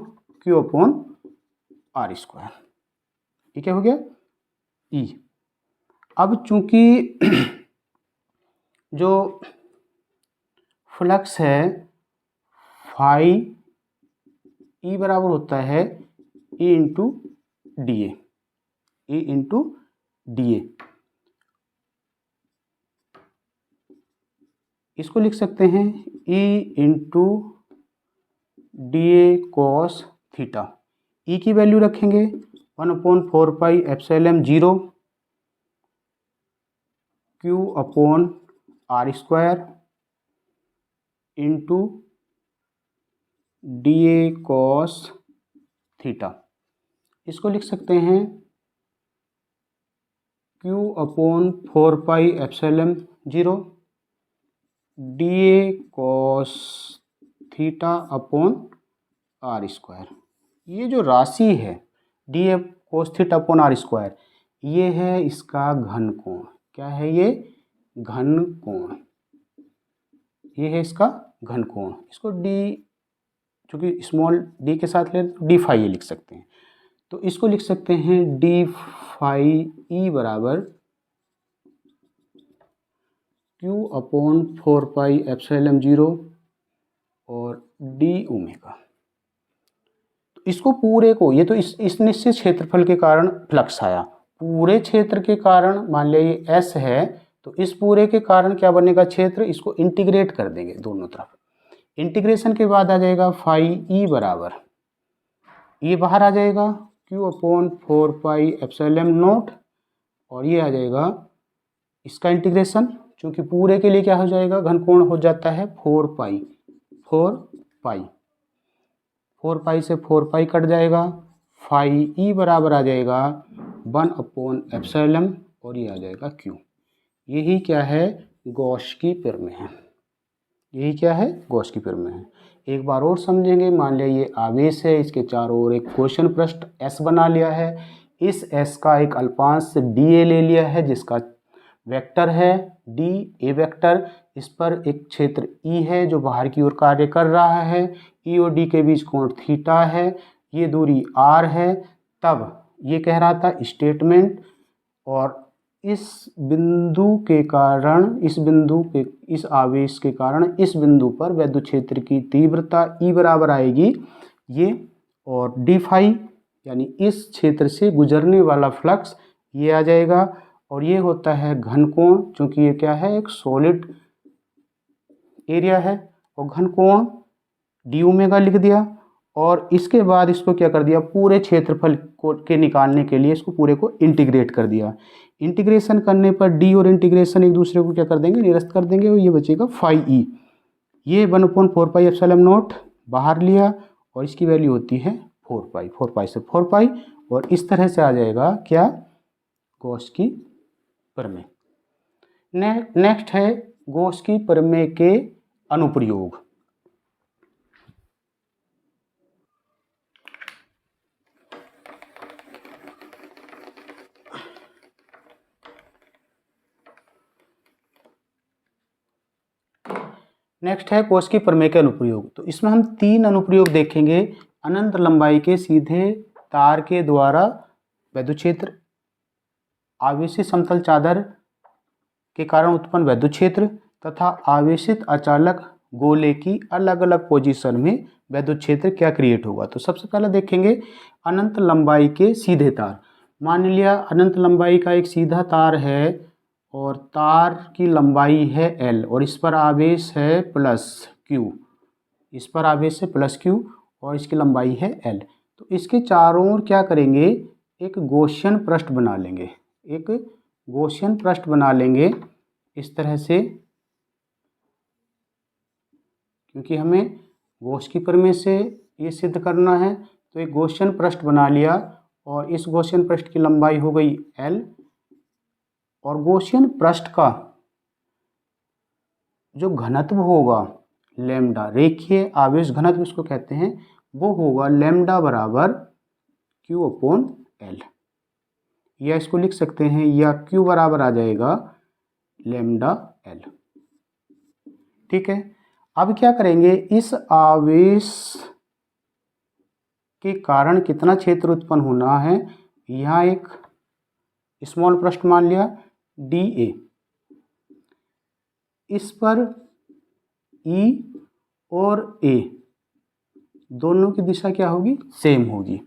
Q upon r square. ये क्या हो गया E। अब चूंकि जो फ्लक्स है फाई E बराबर होता है E इंटू डी ए, इसको लिख सकते हैं E into D A cos theta. E की वैल्यू रखेंगे 1 upon 4 pi epsilon 0 Q upon r square into D A cos theta. इसको लिख सकते हैं Q upon 4 pi epsilon 0 D A cos theta upon r square. ये जो राशि है D A cos theta upon r square, ये है इसका घन कोण। क्या है ये, घन कोण। ये है इसका घन कोण। इसको d, चूँकि स्मॉल d के साथ ले तो डी फाई लिख सकते हैं। तो इसको लिख सकते हैं डी फाई ई बराबर Q अपॉन 4 पाई एप्सिलॉन 0 और डी ओमेगा। तो इसको पूरे को, ये तो इस निश्चित क्षेत्रफल के कारण फ्लक्स आया, पूरे क्षेत्र के कारण मान लिया ये S है, तो इस पूरे के कारण क्या बनेगा क्षेत्र, इसको इंटीग्रेट कर देंगे दोनों तरफ। इंटीग्रेशन के बाद आ जाएगा फाई ई बराबर ये बाहर आ जाएगा Q/4πε0 और ये आ जाएगा इसका इंटीग्रेशन, क्योंकि पूरे के लिए क्या हो जाएगा, घनकोण हो जाता है 4 पाई, 4 पाई से 4 पाई कट जाएगा, फाई ई बराबर आ जाएगा 1/ε और ये आ जाएगा Q। यही क्या है, गॉस की प्रमेय है। यही क्या है, गॉस की प्रमेय है। एक बार और समझेंगे। मान लिया ये आवेश है, इसके चारों ओर एक क्वेश्चन पृष्ठ S बना लिया है। इस S का एक अल्पांश dA ले लिया है, जिसका वेक्टर है डी ए वेक्टर। इस पर एक क्षेत्र E है जो बाहर की ओर कार्य कर रहा है। E और D के बीच कोण थीटा है, ये दूरी R है। तब ये कह रहा था स्टेटमेंट, और इस बिंदु के कारण, इस आवेश के कारण इस बिंदु पर विद्युत क्षेत्र की तीव्रता E बराबर आएगी ये, और डी फाई यानी इस क्षेत्र से गुजरने वाला फ्लक्स ये आ जाएगा, और ये होता है घनकोण, क्योंकि ये क्या है, एक सॉलिड एरिया है, और घनकोण डी ओमेगा लिख दिया। और इसके बाद इसको क्या कर दिया, पूरे क्षेत्रफल के निकालने के लिए इसको पूरे को इंटीग्रेट कर दिया। इंटीग्रेशन करने पर डी और इंटीग्रेशन एक दूसरे को क्या कर देंगे, निरस्त कर देंगे, और ये बचेगा फाई ई। ये 1/4πε0 बाहर लिया, और इसकी वैल्यू होती है 4 पाई से 4 पाई, और इस तरह से आ जाएगा क्या, गॉस की प्रमेय। नेक्स्ट है गॉस की प्रमेय के अनुप्रयोग। नेक्स्ट है गॉस की प्रमेय के अनुप्रयोग। तो इसमें हम 3 अनुप्रयोग देखेंगे। अनंत लंबाई के सीधे तार के द्वारा विद्युत क्षेत्र, आवेशित समतल चादर के कारण उत्पन्न विद्युत क्षेत्र, तथा आवेशित अचालक गोले की अलग अलग पोजीशन में विद्युत क्षेत्र क्या क्रिएट होगा। तो सबसे पहले देखेंगे अनंत लंबाई के सीधे तार। मान लिया अनंत लंबाई का एक सीधा तार है, और तार की लंबाई है L, और इस पर आवेश है +Q, इस पर आवेश है +Q, और इसकी लंबाई है L। तो इसके चारों ओर क्या करेंगे, एक गॉसियन पृष्ठ बना लेंगे, एक गॉसियन पृष्ठ बना लेंगे इस तरह से, क्योंकि हमें गॉस की प्रमेय से ये सिद्ध करना है। तो एक गॉसियन पृष्ठ बना लिया, और इस गॉसियन पृष्ठ की लंबाई हो गई L, और गॉसियन पृष्ठ का जो घनत्व होगा लैम्डा, रेखीय आवेश घनत्व इसको कहते हैं, वो होगा लैम्डा बराबर Q/L, या इसको लिख सकते हैं, या Q बराबर आ जाएगा लैम्डा L। ठीक है। अब क्या करेंगे, इस आवेश के कारण कितना क्षेत्र उत्पन्न होना है, यहाँ एक स्मॉल पृष्ठ मान लिया dA, इस पर E और A दोनों की दिशा क्या होगी, सेम होगी,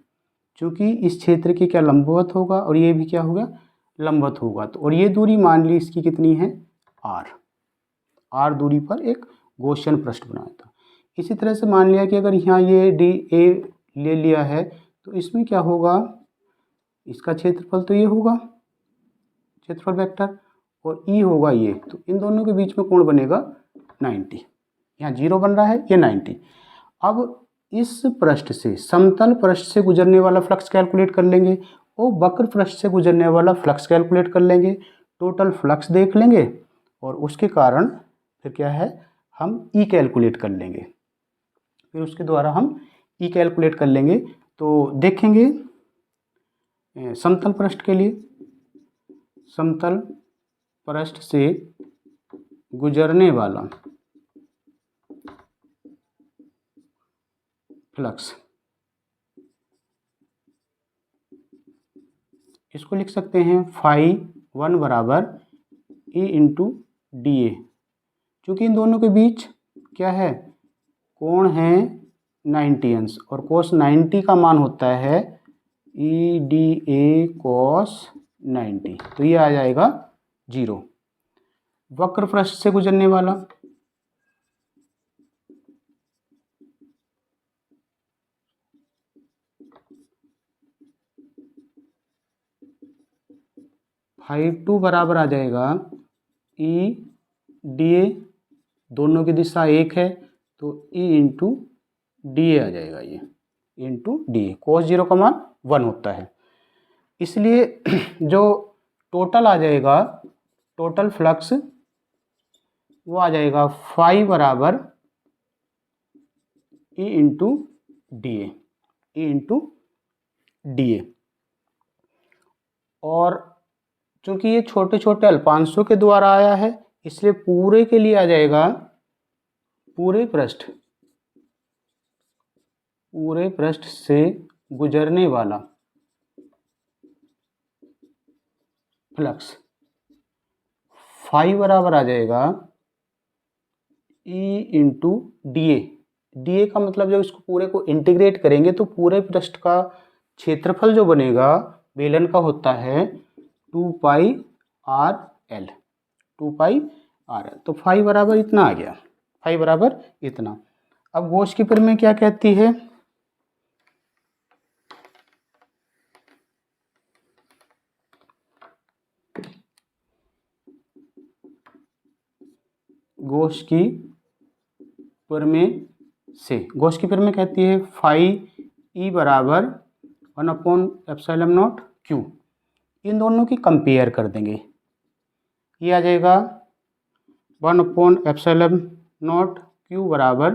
क्योंकि इस क्षेत्र की क्या लंबवत होगा, और ये भी क्या होगा, लंबवत होगा। तो और ये दूरी मान ली इसकी कितनी है, R दूरी पर एक गॉसियन पृष्ठ बनाया था। इसी तरह से मान लिया कि अगर यहाँ ये dA ले लिया है, तो इसमें क्या होगा, इसका क्षेत्रफल तो ये होगा, क्षेत्रफल वेक्टर, और E होगा ये, तो इन दोनों के बीच में कोण बनेगा 90। यहाँ 0 बन रहा है, ये 90। अब इस पृष्ठ से, समतल पृष्ठ से गुजरने वाला फ्लक्स कैलकुलेट कर लेंगे, और वक्र पृष्ठ से गुजरने वाला फ्लक्स कैलकुलेट कर लेंगे, टोटल फ्लक्स देख लेंगे, और उसके कारण फिर क्या है, हम E कैलकुलेट कर लेंगे, फिर उसके द्वारा हम E कैलकुलेट कर लेंगे। तो देखेंगे समतल पृष्ठ के लिए, समतल पृष्ठ से गुजरने वाला फ्लक्स, इसको लिख सकते हैं φ1 बराबर E × dA, क्योंकि इन दोनों के बीच क्या है, कोण है 90 अंश, और cos 90 का मान होता है EDA cos 90, तो ये आ जाएगा 0। वक्र पृष्ठ से गुजरने वाला, φ2 बराबर आ जाएगा ई डी ए, दोनों की दिशा एक है तो ई इंटू डी ए आ जाएगा, ये इंटू डी ए, cos 0 का मान 1 होता है। इसलिए जो टोटल आ जाएगा, टोटल फ्लक्स वो आ जाएगा फाई बराबर E into D A, E into D A. और चूंकि ये छोटे छोटे अल्पांशों के द्वारा आया है इसलिए पूरे के लिए आ जाएगा, पूरे पृष्ठ से गुजरने वाला फ्लक्स फाई बराबर आ जाएगा E into D A. D A का मतलब जब इसको पूरे को इंटीग्रेट करेंगे तो पूरे पृष्ठ का क्षेत्रफल जो बनेगा बेलन का होता है 2 पाई आर एल, 2 पाई आर एल। तो फाई बराबर इतना आ गया, फाई बराबर इतना। अब गॉस की प्रमेय क्या कहती है, गॉस की प्रमेय कहती है फाई ई बराबर 1/ε0 क्यू। इन दोनों की कंपेयर कर देंगे, ये आ जाएगा 1/ε0 क्यू बराबर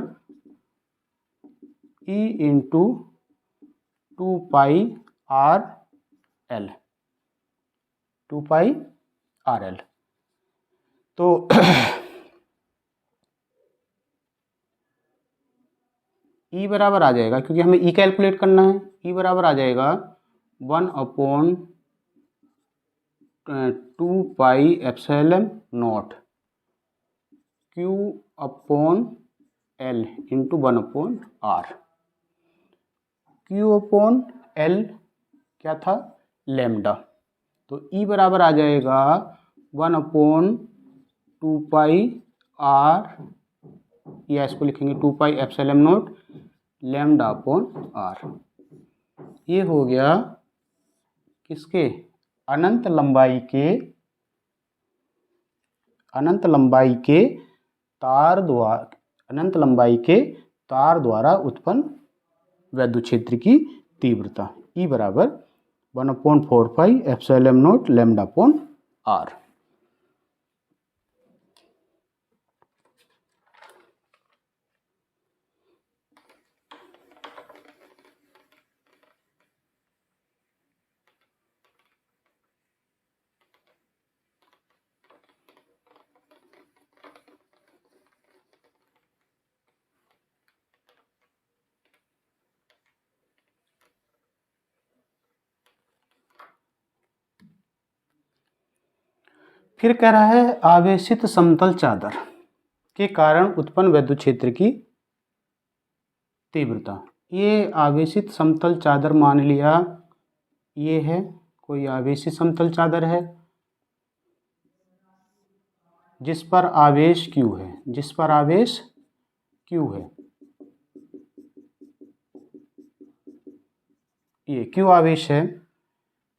ई इंटू 2 पाई आर एल, 2 पाई आर एल। तो ई बराबर आ जाएगा, क्योंकि हमें ई कैलकुलेट करना है, ई बराबर आ जाएगा 1/2 पाई epsilon naught Q upon L into 1/r। Q upon L क्या था, लैम्डा। तो ई बराबर आ जाएगा 1/2 पाई आर, या इसको लिखेंगे 2 pi epsilon naught lambda upon R. ये हो गया किसके, अनंत लंबाई के तार द्वारा उत्पन्न वैद्युत क्षेत्र की तीव्रता। ई बराबर 1/4 pi epsilon naught lambda upon R. फिर कह रहा है आवेशित समतल चादर के कारण उत्पन्न वैद्युत क्षेत्र की तीव्रता। ये आवेशित समतल चादर मान लिया, ये है कोई आवेशित समतल चादर है जिस पर आवेश Q है, ये Q आवेश है।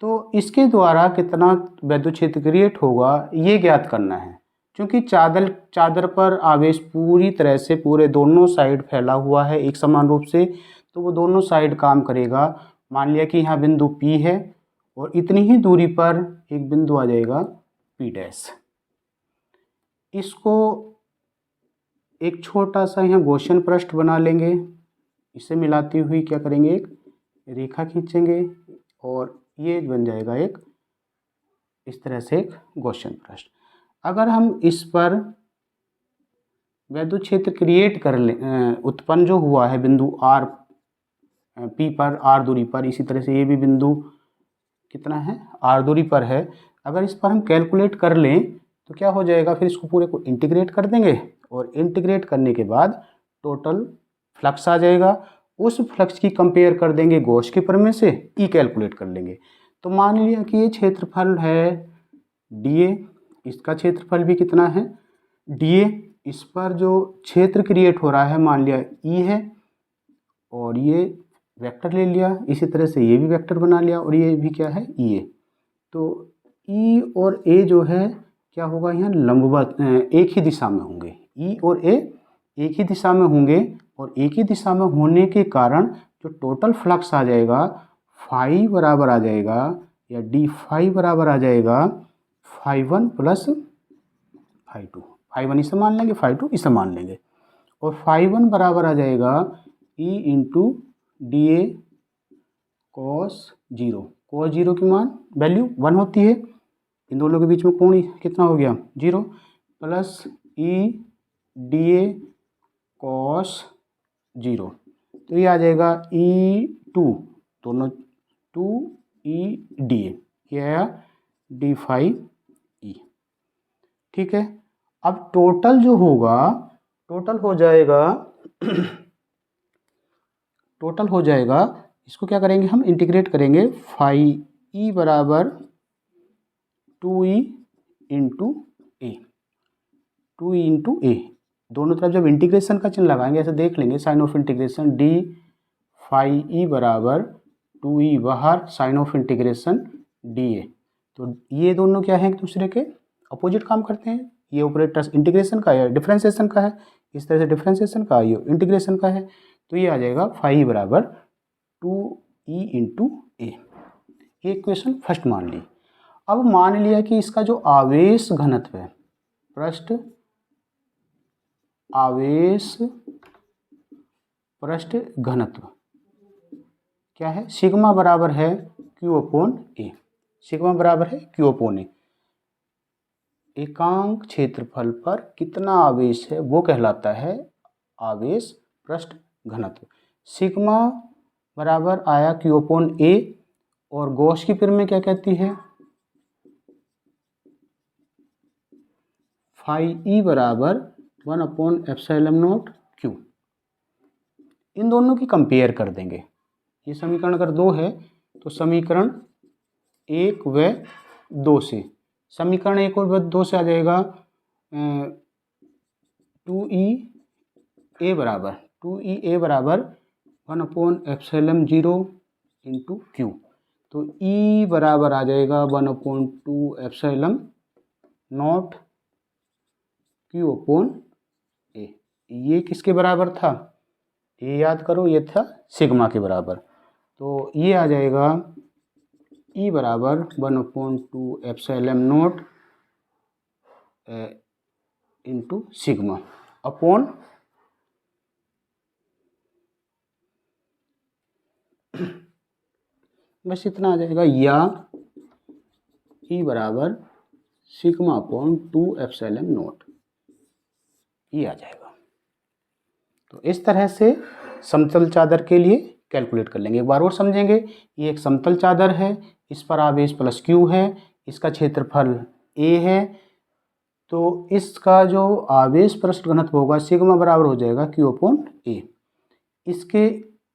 तो इसके द्वारा कितना वैद्युत क्षेत्र क्रिएट होगा ये ज्ञात करना है। क्योंकि चादर पर आवेश पूरी तरह से पूरे दोनों साइड फैला हुआ है एक समान रूप से, तो वो दोनों साइड काम करेगा। मान लिया कि यहाँ बिंदु P है और इतनी ही दूरी पर एक बिंदु आ जाएगा P डैश। इसको एक छोटा सा यहाँ गॉसियन पृष्ठ बना लेंगे, इसे मिलाती हुई क्या करेंगे, एक रेखा खींचेंगे और ये बन जाएगा एक इस तरह से एक गॉसियन पृष्ठ। अगर हम इस पर वैद्युत क्षेत्र क्रिएट कर लें, उत्पन्न जो हुआ है बिंदु R P पर R दूरी पर, इसी तरह से ये भी बिंदु कितना है R दूरी पर है, अगर इस पर हम कैलकुलेट कर लें तो क्या हो जाएगा, फिर इसको पूरे को इंटीग्रेट कर देंगे और इंटीग्रेट करने के बाद टोटल फ्लक्स आ जाएगा। उस फ्लक्स की कंपेयर कर देंगे गॉस के प्रमेय से, ई कैलकुलेट कर लेंगे। तो मान लिया कि ये क्षेत्रफल है dA, इसका क्षेत्रफल भी कितना है dA। इस पर जो क्षेत्र क्रिएट हो रहा है मान लिया E है और ये वेक्टर ले लिया, इसी तरह से ये भी वेक्टर बना लिया और ये भी क्या है EA। तो ई और ए जो है क्या होगा, यहाँ लंबवत एक ही दिशा में होंगे। ई और ए एक ही दिशा में होंगे और एक ही दिशा में होने के कारण जो टोटल फ्लक्स आ जाएगा फाई बराबर आ जाएगा, या डी फाई बराबर आ जाएगा phi one plus phi two. Phi one इसे मान लेंगे, फाई टू इसे मान लेंगे, और फाई वन बराबर आ जाएगा E into D A cos zero. Cos zero की मान वैल्यू 1 होती है, इन दोनों के बीच में कोण कितना हो गया 0, plus E D A cos zero, तो ये आ जाएगा ई टू, दोनों 2 ई डी ए, ये आया डी फाइव ई। ठीक है, अब टोटल जो होगा, टोटल हो जाएगा टोटल हो जाएगा, इसको क्या करेंगे हम इंटीग्रेट करेंगे, फाई ई बराबर 2e इंटू ए, 2e इंटू ए, दोनों तरफ जब इंटीग्रेशन का चिन्ह लगाएंगे ऐसे देख लेंगे, sign of integration D phi E बराबर 2e बाहर sign of integration D A, तो ये दोनों क्या है एक दूसरे के अपोजिट काम करते हैं। ये ऑपरेटर इंटीग्रेशन का है, डिफरेंशिएशन का है, इस तरह से डिफरेंशिएशन का, ये इंटीग्रेशन का है, तो ये आ जाएगा फाई बराबर 2e इंटू ए। ये इक्वेशन फर्स्ट मान ली। अब मान लिया कि इसका जो आवेश घनत्व है, पृष्ठ आवेश पृष्ठ घनत्व क्या है, सिग्मा बराबर है क्यू अपॉन ए। सिग्मा बराबर है क्यू अपॉन ए, एकांक क्षेत्रफल पर कितना आवेश है वो कहलाता है आवेश पृष्ठ घनत्व। सिग्मा बराबर आया क्यू अपॉन ए, और गॉस की प्रमेय क्या कहती है, फाई ई बराबर 1 अपॉन एप्सिलॉन नॉट क्यू। इन दोनों की कंपेयर कर देंगे। ये समीकरण अगर 2 है तो समीकरण 1 व 2 से, समीकरण 1 और 2 से आ जाएगा 2e ए बराबर 1 अपॉन एप्सिलॉन 0 इंटू क्यू, तो ई बराबर आ जाएगा 1 upon 2 epsilon naught Q upon A. ये किसके बराबर था, ये याद करो, ये था सिग्मा के बराबर, तो ये आ जाएगा ई बराबर 1 upon 2 epsilon not into sigma upon बस इतना आ जाएगा, या ई बराबर सिग्मा अपॉन 2 एप्सिलॉन नॉट, ये आ जाएगा। तो इस तरह से समतल चादर के लिए कैलकुलेट कर लेंगे। एक बार और समझेंगे, ये एक समतल चादर है, इस पर आवेश प्लस क्यू है, इसका क्षेत्रफल ए है, तो इसका जो आवेश पृष्ठ घनत्व होगा सिग्मा बराबर हो जाएगा क्यू अपॉन ए। इसके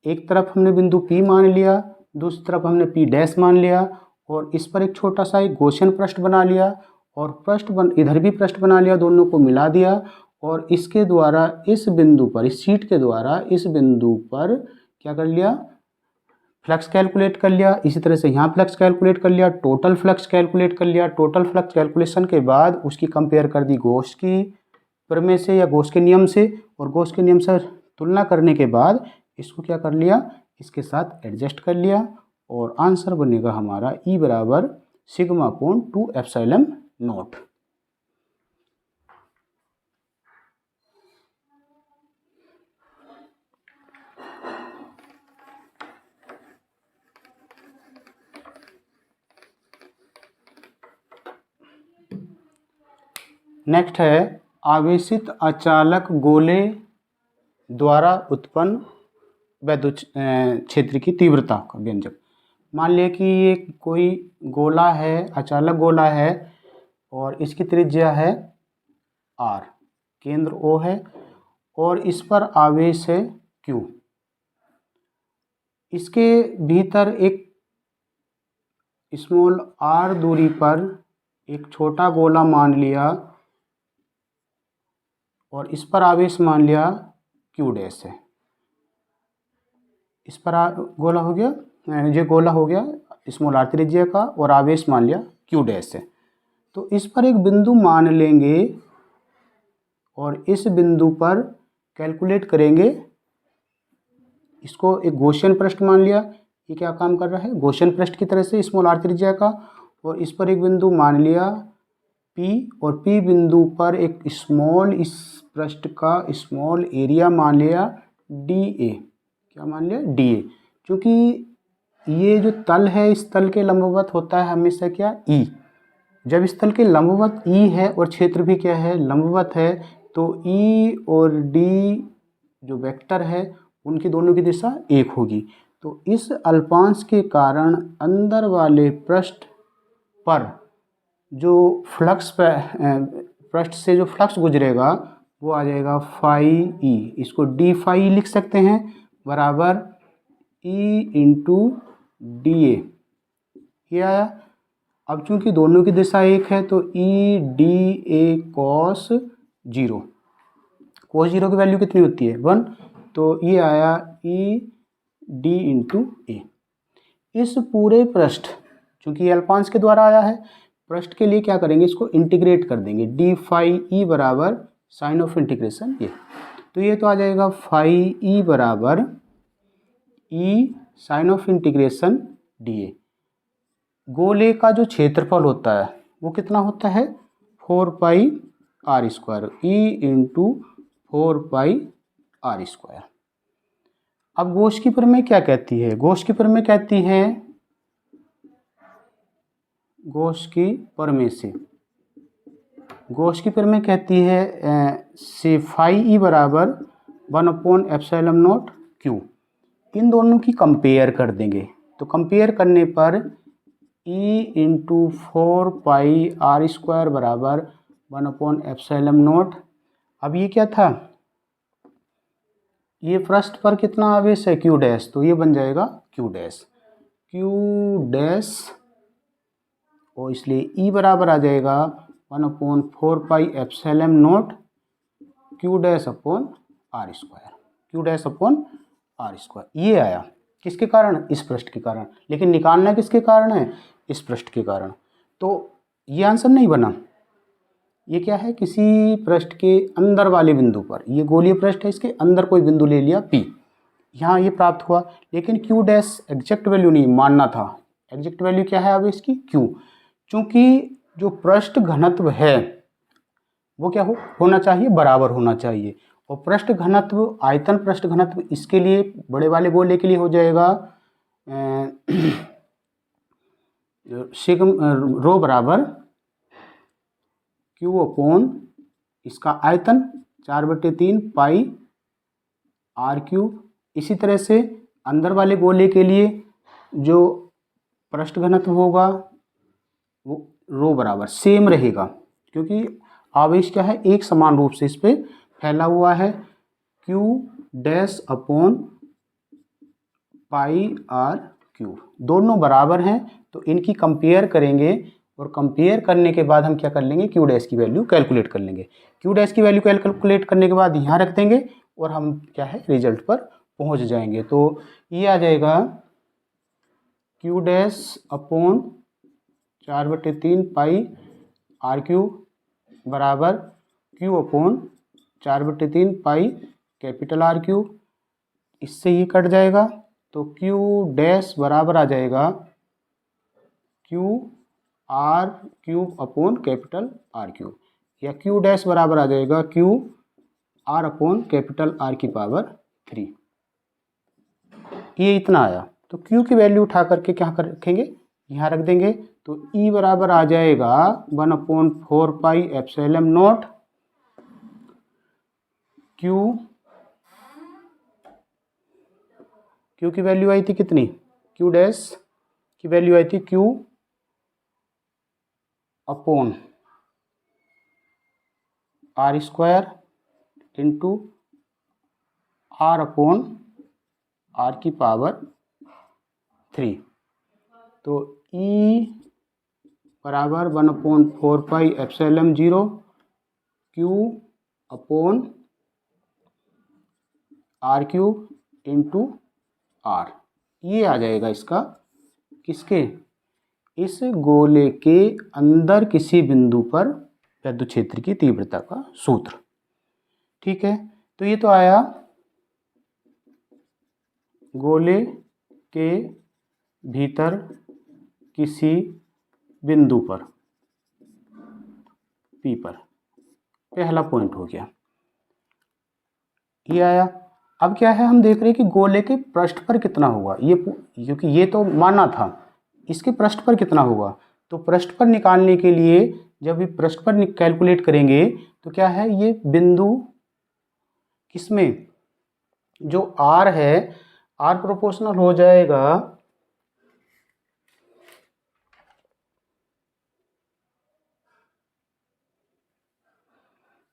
एक तरफ हमने बिंदु P मान लिया, दूसरी तरफ हमने P डैश मान लिया, और इस पर एक छोटा सा एक गॉसियन पृष्ठ बना लिया, और इधर भी पृष्ठ बना लिया, दोनों को मिला दिया, और इसके द्वारा इस बिंदु पर, इस शीट के द्वारा इस बिंदु पर क्या कर लिया, फ्लक्स कैलकुलेट कर लिया। इसी तरह से यहाँ फ्लक्स कैलकुलेट कर लिया, टोटल फ्लक्स कैलकुलेट कर लिया। टोटल फ्लक्स कैलकुलेशन के बाद उसकी कंपेयर कर दी गॉस की प्रमेय से या गॉस के नियम से, और गॉस के नियम से तुलना करने के बाद इसको क्या कर लिया, इसके साथ एडजस्ट कर लिया, और आंसर बनेगा हमारा ई बराबर sigma upon 2 epsilon not. Next है आवेशित अचालक गोले द्वारा उत्पन्न विद्युत क्षेत्र की तीव्रता का व्यंजक। मान लिया कि ये कोई गोला है, अचालक गोला है, और इसकी त्रिज्या है r, केंद्र O है, और इस पर आवेश है Q। इसके भीतर एक स्मॉल r दूरी पर एक छोटा गोला मान लिया, और इस पर आवेश मान लिया Q डैश है। इस पर गोला हो गया, ये गोला हो गया स्मॉल r त्रिज्या का, और आवेश मान लिया क्यू डैश है। तो इस पर एक बिंदु मान लेंगे और इस बिंदु पर कैलकुलेट करेंगे। इसको एक गॉसियन पृष्ठ मान लिया। ये क्या काम कर रहा है, गॉसियन पृष्ठ की तरह से स्मॉल r त्रिज्या का, और इस पर एक बिंदु मान लिया P, और P बिंदु पर एक स्मॉल, इस पृष्ठ का स्मॉल एरिया मान लिया dA। क्या मान लिया, dA। क्योंकि ये जो तल है इस तल के लंबवत होता है हमेशा क्या, E। जब इस तल के लंबवत E है और क्षेत्र भी क्या है, लंबवत है, तो E और D जो वेक्टर है उनकी दोनों की दिशा एक होगी। तो इस अल्पांश के कारण अंदर वाले पृष्ठ पर जो फ्लक्स पृष्ठ से जो फ्लक्स गुजरेगा वो आ जाएगा फाई ई। इसको डी फाई लिख सकते हैं, बराबर ई इंटू डी ए। ये आया। अब चूंकि दोनों की दिशा एक है तो E D A cos zero. Cos zero की वैल्यू कितनी होती है, 1। तो ये आया ई डी इंटू ए। इस पूरे पृष्ठ, चूंकि ये अल्पांश के द्वारा आया है, पृष्ठ के लिए क्या करेंगे, इसको इंटीग्रेट कर देंगे। डी फाई ई बराबर साइन ऑफ इंटीग्रेशन ये। तो ये तो आ जाएगा फाई ई बराबर E sign of integration D A. गोले का जो क्षेत्रफल होता है वो कितना होता है, 4 pi R square, E into 4 pi R square. अब गॉस की प्रमेय क्या कहती है, गॉस की प्रमेय कहती है, गॉस की प्रमेय से, गॉस की प्रमेय कहती है से फाई ई बराबर 1/एप्सिलॉन नॉट क्यू। इन दोनों की कंपेयर कर देंगे। तो कंपेयर करने पर E into 4 pi R square बराबर 1/एप्सिलॉन नॉट। अब ये क्या था, ये पृष्ठ पर कितना आवेश है, क्यू डैश, तो ये बन जाएगा क्यू डैश, क्यू डैश, और इसलिए ई बराबर आ जाएगा 1/4 pi epsilon naught Q dash upon R square, Q dash upon R square. ये आया किसके कारण, इस पृष्ठ के कारण। लेकिन निकालना किसके कारण है, इस पृष्ठ के कारण। तो ये आंसर नहीं बना। ये क्या है, किसी पृष्ठ के अंदर वाले बिंदु पर, ये गोलीय पृष्ठ है, इसके अंदर कोई बिंदु ले लिया P, यहाँ ये प्राप्त हुआ। लेकिन Q डैश एग्जैक्ट वैल्यू नहीं मानना था। एग्जैक्ट वैल्यू क्या है अब इसकी, Q। चूंकि जो पृष्ठ घनत्व है वो क्या होना चाहिए, बराबर होना चाहिए। और पृष्ठ घनत्व, आयतन पृष्ठ घनत्व, इसके लिए बड़े वाले गोले के लिए हो जाएगा रो बराबर क्यू अपॉन इसका आयतन 4/3 पाई आर क्यूब। इसी तरह से अंदर वाले गोले के लिए जो पृष्ठ घनत्व होगा वो रो बराबर सेम रहेगा, क्योंकि आवेश क्या है, एक समान रूप से इस पे फैला हुआ है। Q dash upon pi R cube, दोनों बराबर हैं, तो इनकी कंपेयर करेंगे, और कंपेयर करने के बाद हम क्या कर लेंगे, क्यू डैश की वैल्यू कैलकुलेट कर लेंगे। क्यू डैश की वैल्यू कैलकुलेट करने के बाद यहाँ रख देंगे और हम क्या है, रिजल्ट पर पहुँच जाएंगे। तो ये आ जाएगा Q dash upon 4/3 pi R cube बराबर Q upon 4/3 pi capital R cube. इससे ये कट जाएगा, तो क्यू डैश बराबर आ जाएगा Q R cube upon capital R cube, या क्यू डैश बराबर आ जाएगा Q R upon capital R की पावर 3। ये इतना आया। तो क्यू की वैल्यू उठा करके क्या कर रखेंगे, यहाँ रख देंगे। तो ई बराबर आ जाएगा 1/4 पाई एप्सिलॉन नॉट क्यू की वैल्यू आई थी कितनी, क्यू डैश की वैल्यू आई थी Q upon R square into R upon R की पावर 3। तो ई बराबर 1/4 pi epsilon 0 Q upon R cube into R. ये आ जाएगा इसका, किसके, इस गोले के अंदर किसी बिंदु पर विद्युत क्षेत्र की तीव्रता का सूत्र। ठीक है, तो ये तो आया गोले के भीतर किसी बिंदु पर P पर, पहला पॉइंट हो गया, ये आया। अब क्या है, हम देख रहे हैं कि गोले के पृष्ठ पर कितना होगा, ये क्योंकि ये तो माना था, इसके पृष्ठ पर कितना होगा। तो पृष्ठ पर निकालने के लिए जब ये पृष्ठ पर कैलकुलेट करेंगे तो क्या है, ये बिंदु किसमें, जो R है, R प्रोपोर्शनल हो जाएगा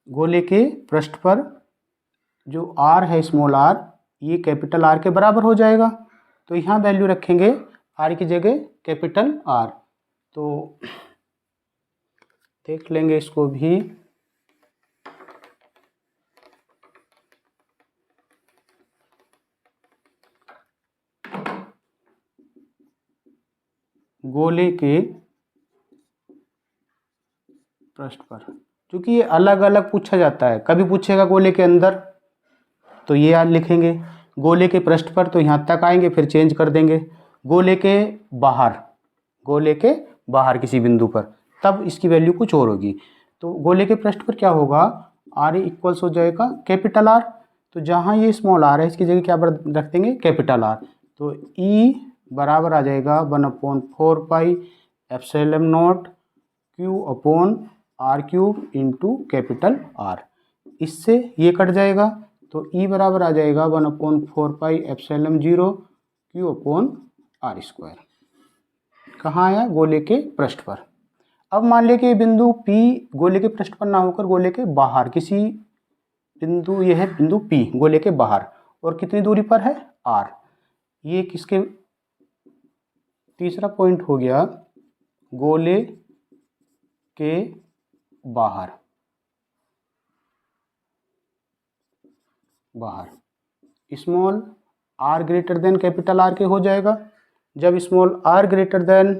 गोले के पृष्ठ पर, जो R है स्मॉल r, ये कैपिटल R के बराबर हो जाएगा। तो यहाँ वैल्यू रखेंगे R की जगह कैपिटल R। तो देख लेंगे इसको भी, गोले के पृष्ठ पर, क्योंकि ये अलग अलग पूछा जाता है, कभी पूछेगा गोले के अंदर तो ये याद लिखेंगे, गोले के पृष्ठ पर तो यहाँ तक आएंगे, फिर चेंज कर देंगे, गोले के बाहर, गोले के बाहर किसी बिंदु पर, तब इसकी वैल्यू कुछ और होगी। तो गोले के पृष्ठ पर क्या होगा, R इक्वल्स हो जाएगा कैपिटल R। तो जहाँ ये स्मॉल r है, इसकी जगह क्या रख देंगे, कैपिटल R। तो E बराबर आ जाएगा 1/4 pi epsilon not Q upon R cube into capital R। इससे ये कट जाएगा, तो E बराबर आ जाएगा 1/4 pi epsilon 0 Q upon R square. कहाँ आया, गोले के पृष्ठ पर। अब मान लिया कि बिंदु P गोले के पृष्ठ पर ना होकर गोले के बाहर किसी बिंदु, यह है बिंदु P गोले के बाहर, और कितनी दूरी पर है, R। ये किसके, तीसरा पॉइंट हो गया गोले के बाहर, small r greater than capital R के हो जाएगा। जब small r greater than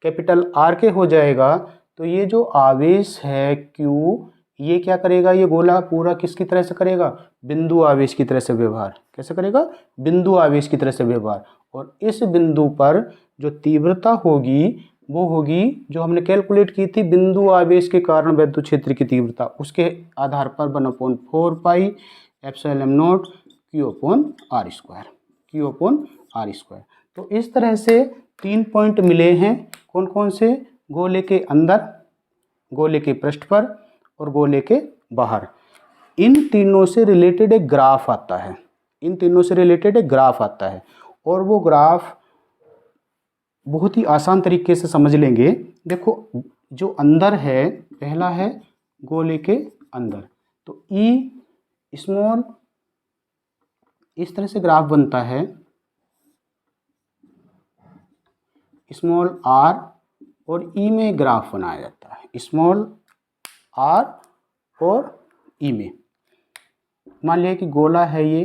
capital R के हो जाएगा तो ये जो आवेश है Q, ये क्या करेगा, ये गोला पूरा किसकी तरह से करेगा, बिंदु आवेश की तरह से व्यवहार। कैसे करेगा, बिंदु आवेश की तरह से व्यवहार। और इस बिंदु पर जो तीव्रता होगी वो होगी जो हमने कैलकुलेट की थी, बिंदु आवेश के कारण विद्युत क्षेत्र की तीव्रता, उसके आधार पर 1/4 pi epsilon not Q upon R square, Q upon R square. तो इस तरह से 3 पॉइंट मिले हैं, कौन कौन से, गोले के अंदर, गोले के पृष्ठ पर और गोले के बाहर। इन तीनों से रिलेटेड एक ग्राफ आता है, इन तीनों से रिलेटेड एक ग्राफ आता है, और वो ग्राफ बहुत ही आसान तरीके से समझ लेंगे। देखो, जो अंदर है, पहला है गोले के अंदर, तो E स्मॉल, इस तरह से ग्राफ बनता है, स्मॉल r और E में ग्राफ बनाया जाता है, स्मॉल r और E में। मान लिया कि गोला है ये,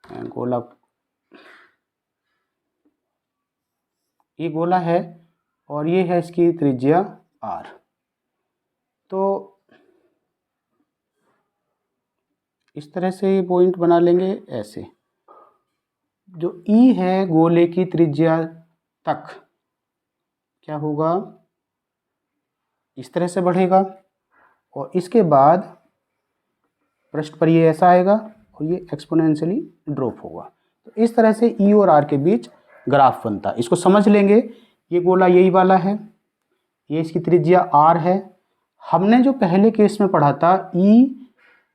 गोला, ये गोला है और ये है इसकी त्रिज्या r। तो इस तरह से ये पॉइंट बना लेंगे ऐसे। जो E है गोले की त्रिज्या तक क्या होगा, इस तरह से बढ़ेगा, और इसके बाद पृष्ठ पर ये ऐसा आएगा और ये एक्सपोनेंशियली ड्रॉप होगा। तो इस तरह से E और R के बीच ग्राफ बनता है। इसको समझ लेंगे, ये गोला यही वाला है, ये इसकी त्रिज्या R है। हमने जो पहले केस में पढ़ा था, E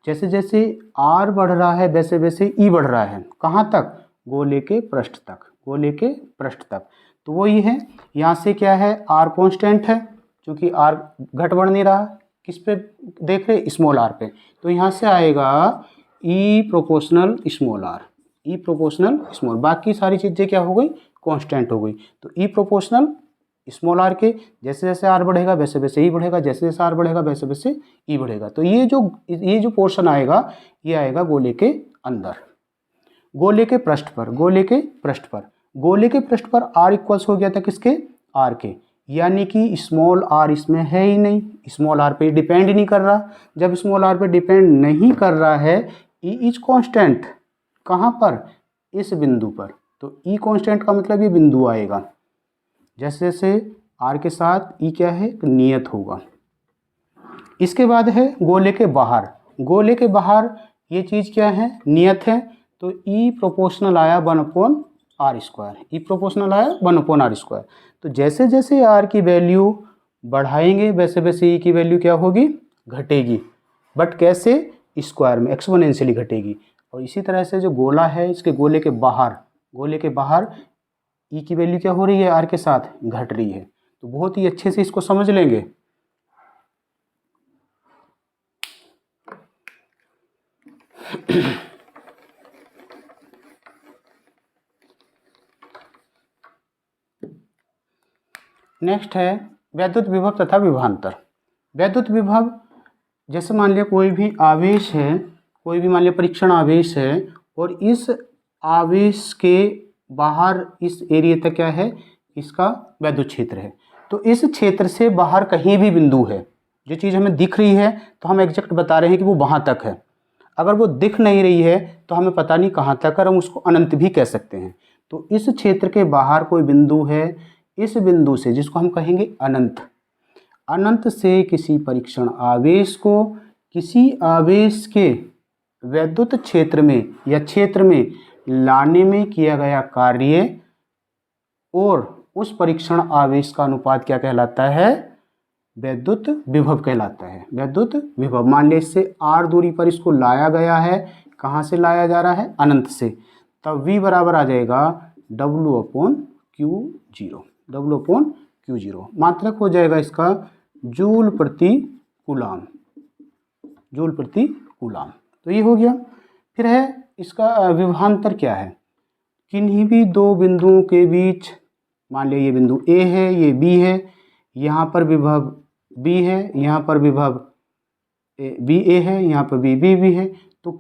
जैसे जैसे R बढ़ रहा है वैसे वैसे E बढ़ रहा है, कहाँ तक, गोले के पृष्ठ तक, गोले के पृष्ठ तक। तो वो ये है, यहाँ से क्या है, R कांस्टेंट है क्योंकि R घट बढ़ नहीं रहा, किस पे देख रहे, स्मॉल r पे। तो यहाँ से आएगा E proportional small r, E proportional small, बाकी सारी चीज़ें क्या हो गई, कांस्टेंट हो गई। तो E प्रोपोर्शनल स्मॉल r के, जैसे जैसे r बढ़ेगा वैसे वैसे E बढ़ेगा, जैसे जैसे r बढ़ेगा वैसे वैसे E बढ़ेगा। तो ये जो पोर्शन आएगा, ये आएगा गोले के अंदर, गोले के पृष्ठ पर, गोले के पृष्ठ पर। गोले के पृष्ठ पर r इक्वल्स हो गया था किसके, r के, यानी कि स्मॉल r इसमें है ही नहीं, स्मॉल r पे डिपेंड ही नहीं कर रहा। जब स्मॉल r पे डिपेंड नहीं कर रहा है, e इज कांस्टेंट कहाँ पर, इस बिंदु पर, तो e कांस्टेंट का मतलब ये बिंदु आएगा। जैसे जैसे r के साथ e क्या है, नियत होगा। इसके बाद है गोले के बाहर, गोले के बाहर ये चीज़ क्या है, नियत है, तो ई प्रोपोर्शनल आया 1/r², ई प्रोपोर्शनल आया 1/r²। तो जैसे जैसे r की वैल्यू बढ़ाएंगे वैसे वैसे ई की वैल्यू क्या होगी, घटेगी, बट कैसे, स्क्वायर में, एक्सपोनेंशियली घटेगी। और इसी तरह से जो गोला है, इसके गोले के बाहर ई की वैल्यू क्या हो रही है, r के साथ घट रही है। तो बहुत ही अच्छे से इसको समझ लेंगे। नेक्स्ट है वैद्युत विभव तथा विभवांतर। वैद्युत विभव, जैसे मान लिया कोई भी आवेश है, कोई भी मान लिया परीक्षण आवेश है, और इस आवेश के बाहर इस एरिया तक क्या है, इसका वैद्युत क्षेत्र है। तो इस क्षेत्र से बाहर कहीं भी बिंदु है, जो चीज़ हमें दिख रही है तो हम एग्जैक्ट बता रहे हैं कि वो वहाँ तक है। अगर वो दिख नहीं रही है तो हमें पता नहीं कहाँ तक है, हम उसको अनंत भी कह सकते हैं। तो इस क्षेत्र के बाहर कोई बिंदु है, इस बिंदु से, जिसको हम कहेंगे अनंत, अनंत से किसी परीक्षण आवेश को किसी आवेश के वैद्युत क्षेत्र में या क्षेत्र में लाने में किया गया कार्य और उस परीक्षण आवेश का अनुपात क्या कहलाता है, वैद्युत विभव कहलाता है। वैद्युत विभव, मान लिया इससे r दूरी पर इसको लाया गया है, कहाँ से लाया जा रहा है, अनंत से, तब v बराबर आ जाएगा W/Q0, W/Q0। मात्रक हो जाएगा इसका जूल प्रति कूलाम, जूल प्रति कूलाम। तो ये हो गया। फिर है इसका विभवांतर क्या है, किन्हीं भी दो बिंदुओं के बीच, मान लिया ये बिंदु A है, ये B है, यहाँ पर विभव B है, यहाँ पर विभव BA है, यहाँ पर BB है, तो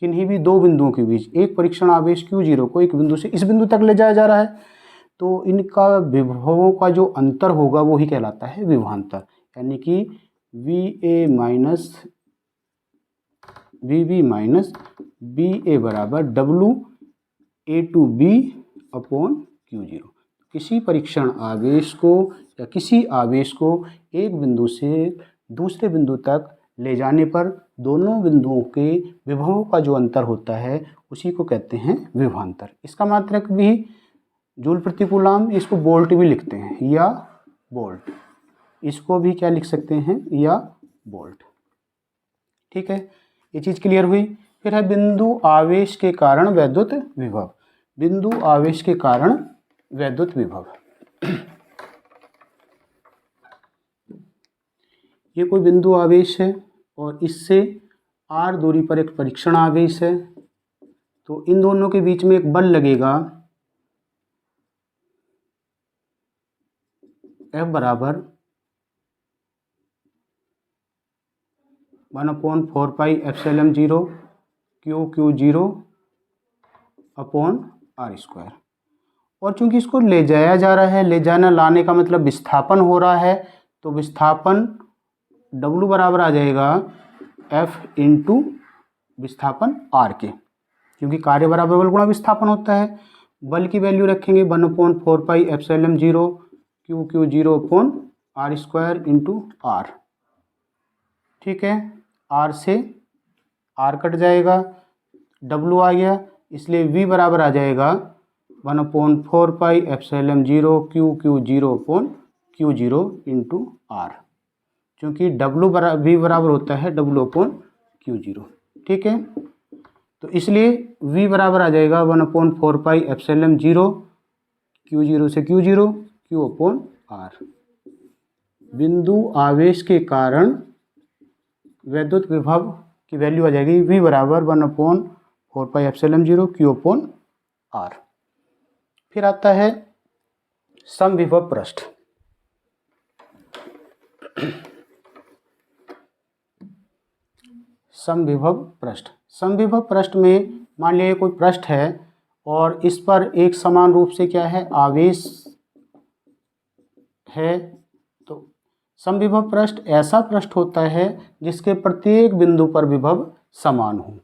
किन्हीं भी दो बिंदुओं के बीच एक परीक्षण आवेश Q0 को एक बिंदु से इस बिंदु तक ले जाया जा रहा है, तो इनका विभवों का जो अंतर होगा वो ही कहलाता है विभवांतर। यानी कि VB माइनस BA बराबर WA/B/Q0। किसी परीक्षण आवेश को या किसी आवेश को एक बिंदु से दूसरे बिंदु तक ले जाने पर दोनों बिंदुओं के विभवों का जो अंतर होता है उसी को कहते हैं विभवांतर। इसका मात्रक भी जूल प्रति कूलाम, इसको वोल्ट भी लिखते हैं या वोल्ट, इसको भी क्या लिख सकते हैं, या वोल्ट। ठीक है, ये चीज़ क्लियर हुई। फिर है बिंदु आवेश के कारण वैद्युत विभव, बिंदु आवेश के कारण वैद्युत विभव। ये कोई बिंदु आवेश है और इससे r दूरी पर एक परीक्षण आवेश है, तो इन दोनों के बीच में एक बल लगेगा F बराबर 1/4πε0 Q0/r²। और चूंकि इसको ले जाया जा रहा है, ले जाना लाने का मतलब विस्थापन हो रहा है, तो विस्थापन W बराबर आ जाएगा F इंटू विस्थापन R के, क्योंकि कार्य बराबर बल गुणा विस्थापन होता है। बल की वैल्यू रखेंगे 1/4πε0 Q0/r² इंटू R। ठीक है, R से R कट जाएगा, W आ गया, इसलिए V बराबर आ जाएगा 1/4πε0 Q0/Q0 इंटू R, क्योंकि V बराबर होता है W/Q0। ठीक है, तो इसलिए V बराबर आ जाएगा 1/4πε0 Q0 से Q0 Q/R। बिंदु आवेश के कारण वैद्युत विभव की वैल्यू आ जाएगी V बराबर 1/4πε0 Q/R। फिर आता है समविभव पृष्ठ। समविभव पृष्ठ, समविभव पृष्ठ में मान लिया कोई पृष्ठ है और इस पर एक समान रूप से क्या है, आवेश है। तो समविभव पृष्ठ ऐसा पृष्ठ होता है जिसके प्रत्येक बिंदु पर विभव समान हो।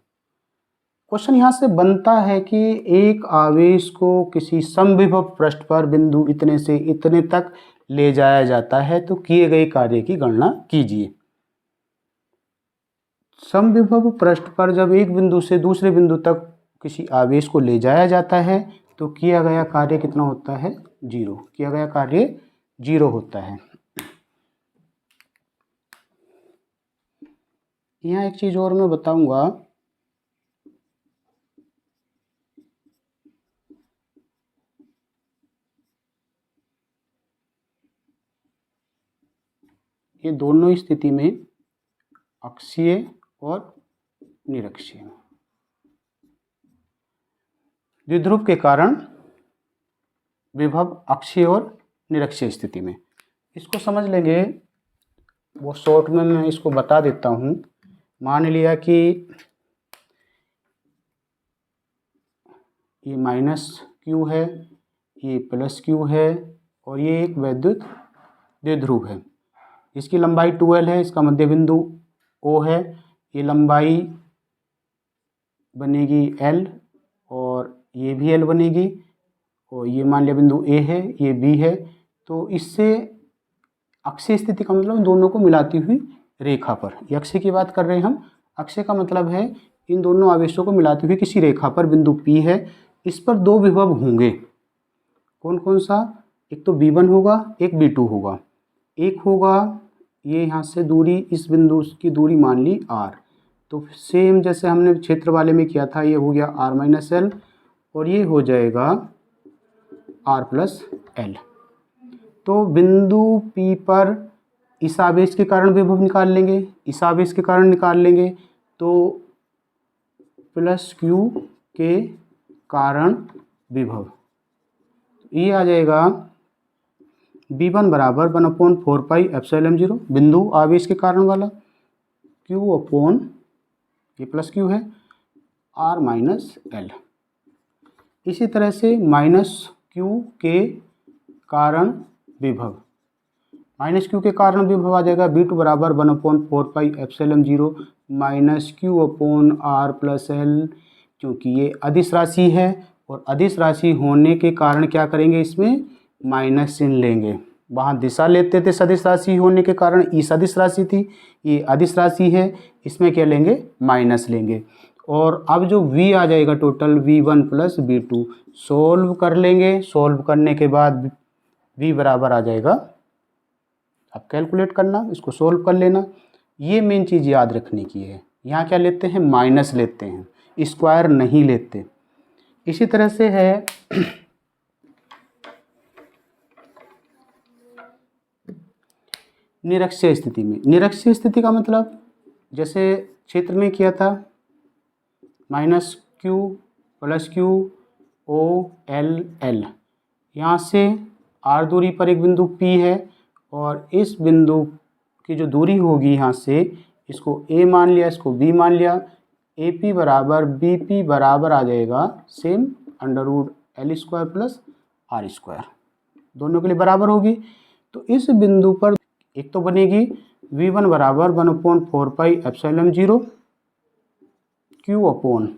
क्वेश्चन यहाँ से बनता है कि एक आवेश को किसी समविभव पृष्ठ पर बिंदु इतने से इतने तक ले जाया जाता है, तो किए गए कार्य की गणना कीजिए। समविभव पृष्ठ पर जब एक बिंदु से दूसरे बिंदु तक किसी आवेश को ले जाया जाता है तो किया गया कार्य कितना होता है, 0। किया गया कार्य 0 होता है। यहाँ एक चीज़ और मैं बताऊंगा, ये दोनों स्थिति में अक्षीय और निरक्षीय, द्विध्रुव के कारण विभव अक्षीय और निरक्षीय स्थिति में। इसको समझ लेंगे, वो शॉर्ट में मैं इसको बता देता हूँ। मान लिया कि ये माइनस क्यू है, ये प्लस क्यू है और ये एक वैद्युत द्विध्रुव है। इसकी लंबाई 2l है, इसका मध्य बिंदु O है। ये लंबाई बनेगी l और ये भी l बनेगी और ये मान लिया बिंदु A है, ये B है। तो इससे अक्षीय स्थिति का मतलब दोनों को मिलाती हुई रेखा पर, ये अक्षय की बात कर रहे हैं हम। अक्षय का मतलब है इन दोनों आवेशों को मिलाती हुई किसी रेखा पर बिंदु P है, इस पर दो विभव होंगे। कौन कौन सा, एक तो B1 होगा, एक B2 होगा। एक होगा ये यहाँ से दूरी, इस बिंदु की दूरी मान ली r, तो सेम जैसे हमने क्षेत्र वाले में किया था, ये हो गया r - l और ये हो जाएगा r + l। तो बिंदु P पर इस आवेश के कारण विभव निकाल लेंगे, इस आवेश के कारण निकाल लेंगे, तो +q के कारण विभव, ये आ जाएगा V1 बराबर 1/4πε0, बिंदु आवेश के कारण वाला, q/, ये +q है, r - l। इसी तरह से -q के कारण विभव, -q के कारण विभव आ जाएगा V2 बराबर 1/4πε0 -q/r + l। क्योंकि ये अदिश राशि है और अदिश राशि होने के कारण क्या करेंगे, इसमें माइनस चिन्ह लेंगे। वहाँ दिशा लेते थे सदिश राशि होने के कारण, ई सदिश राशि थी, ये अदिश राशि है, इसमें क्या लेंगे, माइनस लेंगे। और अब जो v आ जाएगा टोटल V1 + V2, सोल्व कर लेंगे। सोल्व करने के बाद v बराबर आ जाएगा, अब कैलकुलेट करना, इसको सोल्व कर लेना। ये मेन चीज़ याद रखने की है, यहाँ क्या लेते हैं, माइनस लेते हैं, स्क्वायर नहीं लेते। इसी तरह से है निरक्षीय स्थिति में। निरक्षीय स्थिति का मतलब जैसे क्षेत्र में किया था, -q + q O L L, यहाँ से r दूरी पर एक बिंदु P है और इस बिंदु की जो दूरी होगी यहाँ से, इसको A मान लिया, इसको B मान लिया। AP बराबर BP बराबर आ जाएगा सेम √L² + R², दोनों के लिए बराबर होगी। तो इस बिंदु पर एक तो बनेगी V1 बराबर 1/4πε0 q/r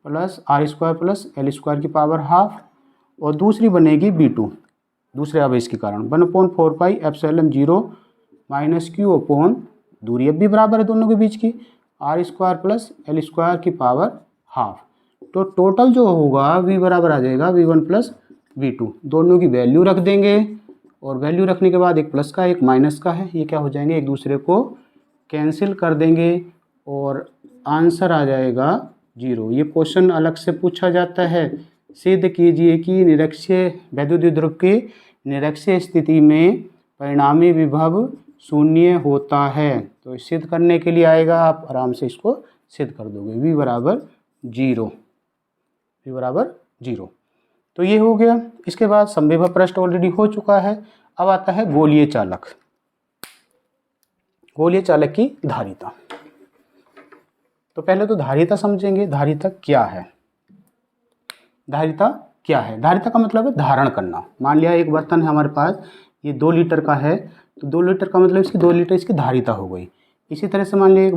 + r² + l² की पावर ½ और दूसरी बनेगी B2 दूसरे आवेश के कारण 1/4πε0 -q/, दूरी अब भी बराबर है दोनों के बीच की, r² + l² की पावर ½ तो टोटल जो होगा v बराबर आ जाएगा V1 + V2। दोनों की वैल्यू रख देंगे और वैल्यू रखने के बाद एक प्लस का एक माइनस का है, ये क्या हो जाएंगे, एक दूसरे को कैंसिल कर देंगे और आंसर आ जाएगा 0। ये क्वेश्चन अलग से पूछा जाता है। सिद्ध कीजिए कि निरक्षीय वैद्युत द्विध्रुव की निरक्षीय स्थिति में परिणामी विभव 0 होता है। तो सिद्ध करने के लिए आएगा, आप आराम से इसको सिद्ध कर दोगे, v बराबर 0, v बराबर 0। तो ये हो गया। इसके बाद समविभव पृष्ठ ऑलरेडी हो चुका है। अब आता है गोलीय चालक। गोलीय चालक की धारिता। तो पहले तो धारिता समझेंगे, धारिता क्या है। धारिता क्या है? धारिता का मतलब है धारण करना। मान लिया एक बर्तन है हमारे पास, ये 2 लीटर का है, तो 2 लीटर का मतलब इसकी 2 लीटर इसकी धारिता हो गई। इसी तरह से मान लिया एक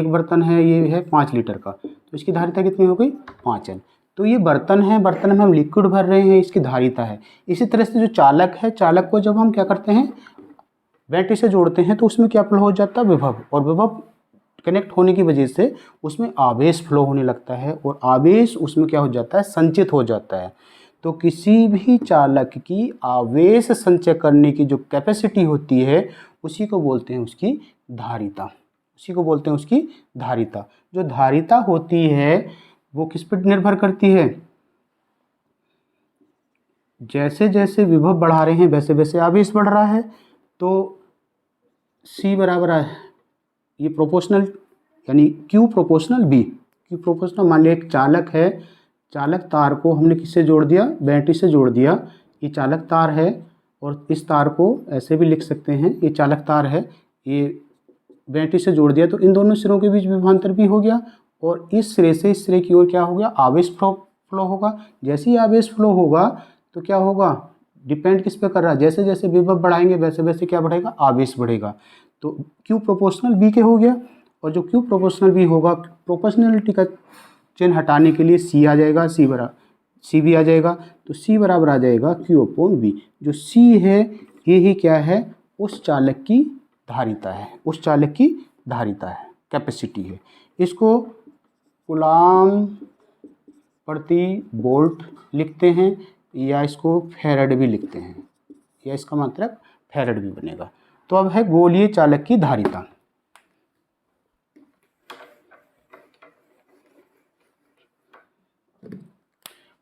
बर्तन है ये है 5 लीटर का, तो इसकी धारिता कितनी हो गई? 5 N। तो ये बर्तन है, बर्तन में हम लिक्विड भर रहे हैं, इसकी धारिता है। इसी तरह से जो चालक है, चालक को जब हम क्या करते हैं, बैटरी से जोड़ते हैं, तो उसमें क्या फ्लो हो जाता है? विभव। और विभव कनेक्ट होने की वजह से उसमें आवेश फ्लो होने लगता है, और आवेश उसमें क्या हो जाता है? संचित हो जाता है। तो किसी भी चालक की आवेश संचय करने की जो कैपेसिटी होती है, उसी को बोलते हैं उसकी धारिता। उसी को बोलते हैं उसकी धारिता। जो धारिता होती है वो किस पर निर्भर करती है? जैसे जैसे विभव बढ़ा रहे हैं वैसे वैसे आवेश बढ़ रहा है। तो C बराबर है, ये प्रोपोर्शनल, यानी Q proportional B। Q proportional, मान लिया एक चालक है, चालक तार को हमने किससे जोड़ दिया? बैटरी से जोड़ दिया। ये चालक तार है, और इस तार को ऐसे भी लिख सकते हैं, ये चालक तार है, ये बैटरी से जोड़ दिया, तो इन दोनों सिरों के बीच विभवांतर भी हो गया, और इस सिरे से इस सिरे की ओर क्या हो गया? आवेश फ्लो होगा। जैसे ही आवेश फ्लो होगा तो क्या होगा? डिपेंड किस पे कर रहा है? जैसे जैसे विभव बढ़ाएंगे वैसे वैसे क्या बढ़ेगा? आवेश बढ़ेगा। तो Q प्रोपोर्शनल B के हो गया, और जो Q प्रोपोर्शनल B होगा, प्रोपोर्शनलिटी का चिन्ह हटाने के लिए C आ जाएगा, C भी आ जाएगा, तो C बराबर आ जाएगा Q/V। जो C है ये ही क्या है? उस चालक की धारिता है, उस चालक की धारिता है, कैपेसिटी है। इसको कूलाम प्रति वोल्ट लिखते हैं, या इसको फैराड भी लिखते हैं, या इसका मतलब फैराड भी बनेगा। तो अब है गोलीय चालक की धारिता।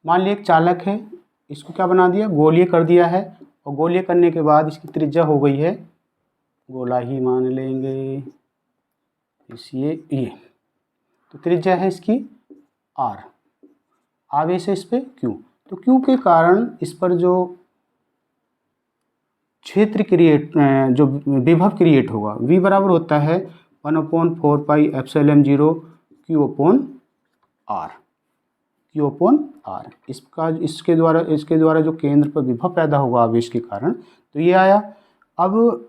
मान लिया एक चालक है, इसको क्या बना दिया? गोलीय कर दिया है, और गोलीय करने के बाद इसकी त्रिज्या हो गई है, गोला ही मान लेंगे इस ये तो त्रिज्या है इसकी R, आवेश है इस पे Q। तो Q के कारण इस पर जो क्षेत्र क्रिएट, जो विभव क्रिएट होगा, V बराबर होता है 1/4πε0 Q/R। Q/R इसके द्वारा जो केंद्र पर विभव पैदा होगा आवेश के कारण, तो ये आया। अब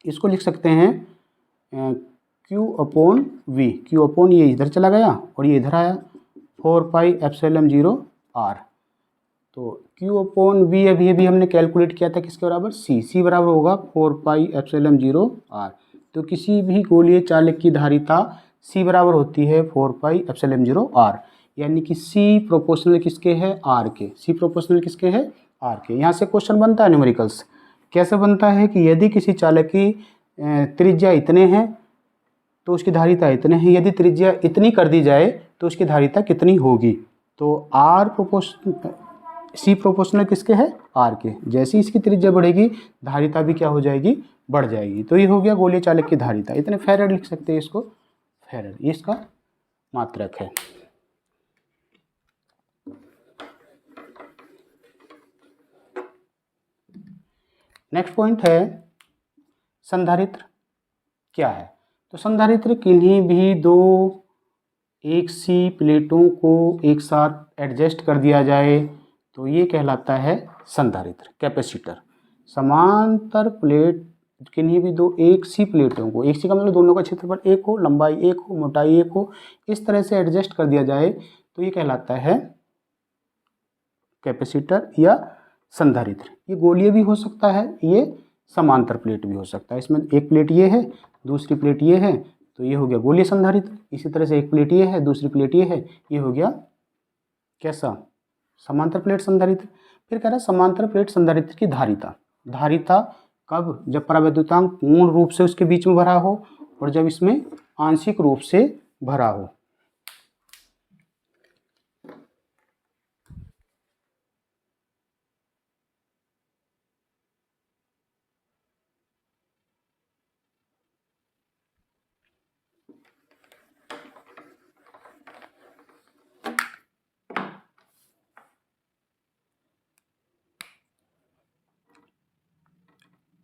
इसको लिख सकते हैं Q/V। Q/ ये इधर चला गया और ये इधर आया, 4πε0R। तो Q/V अभी हमने कैलकुलेट किया था किसके बराबर? C बराबर होगा 4πε0R। तो किसी भी गोलीय चालक की धारिता C बराबर होती है 4πε0R, यानी कि C प्रोपोर्शनल किसके है? R के। C प्रोपोर्शनल किसके है? R के। यहाँ से क्वेश्चन बनता है न्यूमेरिकल्स। कैसे बनता है कि यदि किसी चालक की त्रिज्या इतने हैं तो उसकी धारिता इतने हैं, यदि त्रिज्या इतनी कर दी जाए तो उसकी धारिता कितनी होगी? तो C प्रोपोर्शनल किसके है? R के। जैसे ही इसकी त्रिज्या बढ़ेगी धारिता भी क्या हो जाएगी? बढ़ जाएगी। तो ये हो गया गोलीय चालक की धारिता। इतने फैराड लिख सकते हैं इसको, फैराड, ये इसका मात्रक है। नेक्स्ट पॉइंट है संधारित्र क्या है? तो संधारित्र किन्हीं भी दो एक सी प्लेटों को एक साथ एडजस्ट कर दिया जाए तो ये कहलाता है संधारित्र, कैपेसिटर। समांतर प्लेट किन्हीं भी दो एक सी प्लेटों को, एक सी का मतलब दोनों का क्षेत्रफल एक हो, लंबाई एक हो, मोटाई एक हो, इस तरह से एडजस्ट कर दिया जाए तो ये कहलाता है कैपेसिटर या संधारित्र। ये गोलीय भी हो सकता है, ये समांतर प्लेट भी हो सकता है। इसमें एक प्लेट ये है, दूसरी प्लेट ये है, तो ये हो गया गोलीय संधारित्र। इसी तरह से एक प्लेट ये है, दूसरी प्लेट ये है, ये हो गया कैसा? समांतर प्लेट संधारित्र। फिर कह रहा है समांतर प्लेट संधारित्र की धारिता। धारिता कब? जब परावैद्युतांक पूर्ण रूप से उसके बीच में भरा हो और जब इसमें आंशिक रूप से भरा हो।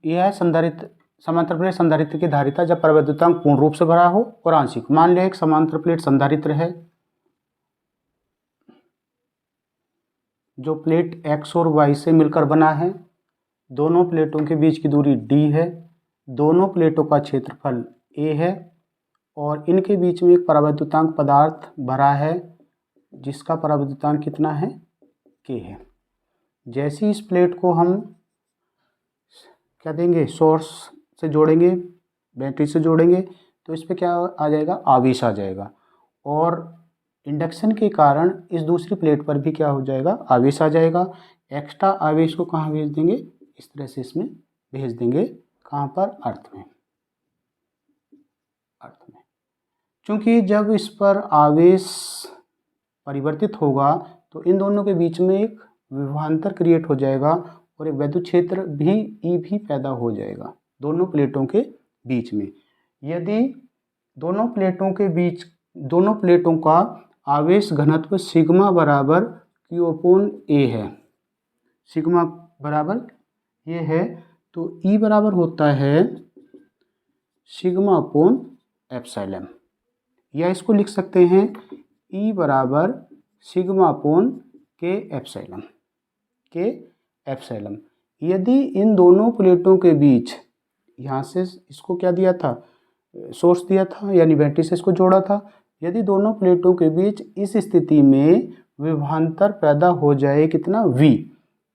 यह है संधारित्र समांतर प्लेट संधारित्र की धारिता जब प्रवैद्युतांक पूर्ण रूप से भरा हो और आंशिक। मान लिया एक समांतर प्लेट संधारित्र है जो प्लेट x और y से मिलकर बना है। दोनों प्लेटों के बीच की दूरी d है। दोनों प्लेटों का क्षेत्रफल a है और इनके बीच में एक प्रवैद्युतांक पदार्थ भरा है जिसका प्रवैद्युतांक कितना है, k है। जैसे इस प्लेट को हम क्या देंगे, सोर्स से जोड़ेंगे, बैटरी से जोड़ेंगे, तो इस पर क्या आ जाएगा, आवेश आ जाएगा। और इंडक्शन के कारण इस दूसरी प्लेट पर भी क्या हो जाएगा, आवेश आ जाएगा। एक्स्ट्रा आवेश को कहाँ भेज देंगे, इस तरह से इसमें भेज देंगे। कहाँ पर, अर्थ में। क्योंकि जब इस पर आवेश परिवर्तित होगा तो इन दोनों के बीच में एक विभवांतर क्रिएट हो जाएगा और एक वैद्युत क्षेत्र भी ई भी पैदा हो जाएगा दोनों प्लेटों के बीच में। यदि दोनों प्लेटों का आवेश घनत्व सिग्मा बराबर Q/A है, सिग्मा बराबर ये है, तो E बराबर होता है σ/ε, या इसको लिख सकते हैं E बराबर σ/K/ε। यदि इन दोनों प्लेटों के बीच, यहाँ से इसको क्या दिया था, सोर्स दिया था, यानी बैटरी से इसको जोड़ा था। यदि दोनों प्लेटों के बीच इस स्थिति में विभवांतर पैदा हो जाए कितना, V,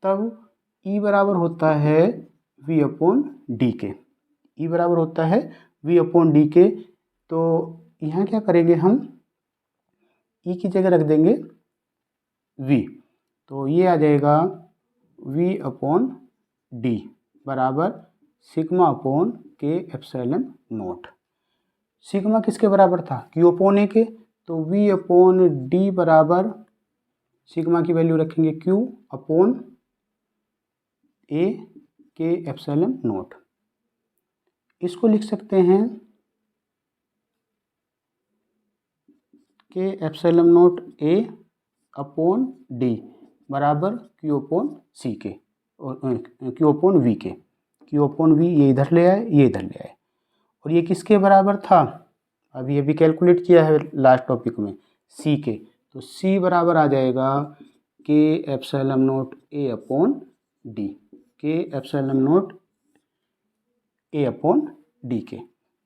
तब E बराबर होता है V/d के। E बराबर होता है V/d के। तो यहाँ क्या करेंगे हम, E की जगह रख देंगे V, तो ये आ जाएगा V/d बराबर σ/K/ε0। सिग्मा किसके बराबर था, Q/A के, तो V/d बराबर सिग्मा की वैल्यू रखेंगे Q/A/K/ε0। इसको लिख सकते हैं K/ε0A/d बराबर Q/C के, Q/V के। Q/V ये इधर ले आए, ये इधर ले आए। और ये किसके बराबर था, अभी ये भी कैलकुलेट किया है लास्ट टॉपिक में, C के। तो C बराबर आ जाएगा K/ε0A/d, K/ε0A/d के।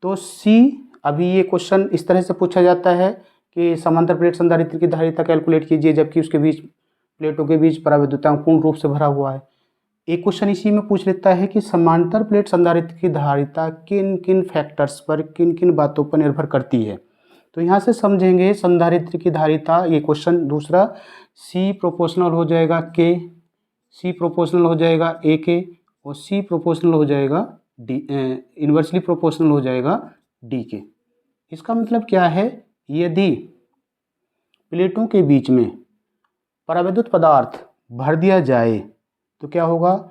तो C, अभी ये क्वेश्चन इस तरह से पूछा जाता है कि समांतर प्लेट संधारित्र की धारिता कैलकुलेट कीजिए जबकि उसके बीच प्लेटों के बीच परावैद्युतांक पूर्ण रूप से भरा हुआ है। एक क्वेश्चन इसी में पूछ लेता है कि समांतर प्लेट संधारित्र की धारिता किन किन फैक्टर्स पर, किन किन बातों पर निर्भर करती है। तो यहाँ से समझेंगे संधारित्र की धारिता, ये क्वेश्चन दूसरा, C प्रोपोर्शनल हो जाएगा K, C प्रोपोर्शनल हो जाएगा A के, और C प्रोपोर्शनल हो जाएगा D, इन्वर्सली प्रोपोर्शनल हो जाएगा D के। इसका मतलब क्या है, यदि प्लेटों के बीच में परावैद्युत पदार्थ भर दिया जाए तो क्या होगा,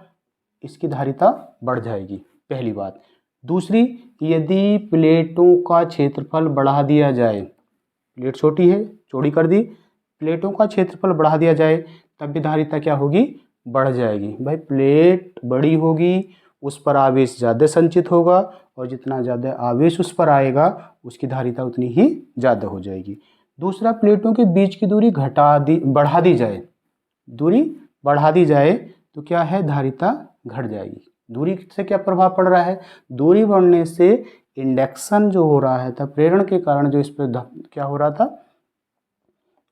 इसकी धारिता बढ़ जाएगी, पहली बात। दूसरी, यदि प्लेटों का क्षेत्रफल बढ़ा दिया जाए, प्लेट छोटी है, चौड़ी कर दी, प्लेटों का क्षेत्रफल बढ़ा दिया जाए तब भी धारिता क्या होगी, बढ़ जाएगी। भाई प्लेट बड़ी होगी, उस पर आवेश ज़्यादा संचित होगा और जितना ज़्यादा आवेश उस पर आएगा उसकी धारिता उतनी ही ज़्यादा हो जाएगी। दूसरा, प्लेटों के बीच की दूरी बढ़ा दी जाए तो क्या है, धारिता घट जाएगी। दूरी से क्या प्रभाव पड़ रहा है, दूरी बढ़ने से इंडक्शन जो हो रहा है था, प्रेरण के कारण जो इस पर क्या हो रहा था,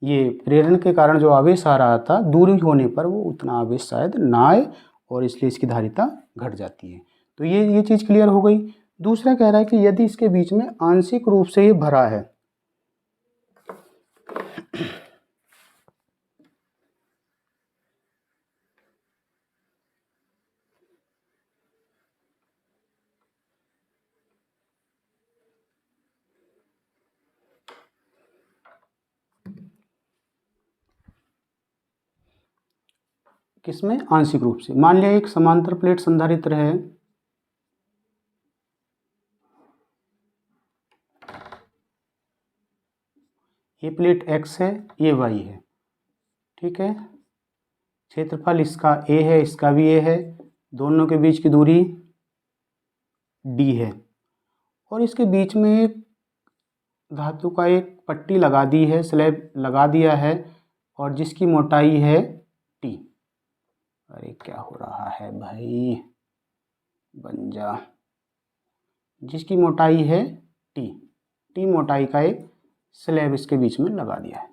ये प्रेरण के कारण जो आवेश आ रहा था, दूरी होने पर वो उतना आवेश शायद ना आए और इसलिए इसकी धारिता घट जाती है। तो ये चीज़ क्लियर हो गई। दूसरा कह रहा है कि यदि इसके बीच में आंशिक रूप से ये भरा है, किसमें, आंशिक रूप से। मान लिया एक समांतर प्लेट संधारित्र है, ये प्लेट X है, ये Y है, ठीक है। क्षेत्रफल इसका A है, इसका भी A है, दोनों के बीच की दूरी डी है और इसके बीच में एक धातु का एक पट्टी लगा दी है, स्लैब लगा दिया है और जिसकी मोटाई है टी। अरे क्या हो रहा है भाई, बन जा। जिसकी मोटाई है टी, टी मोटाई का एक स्लैब इसके बीच में लगा दिया है।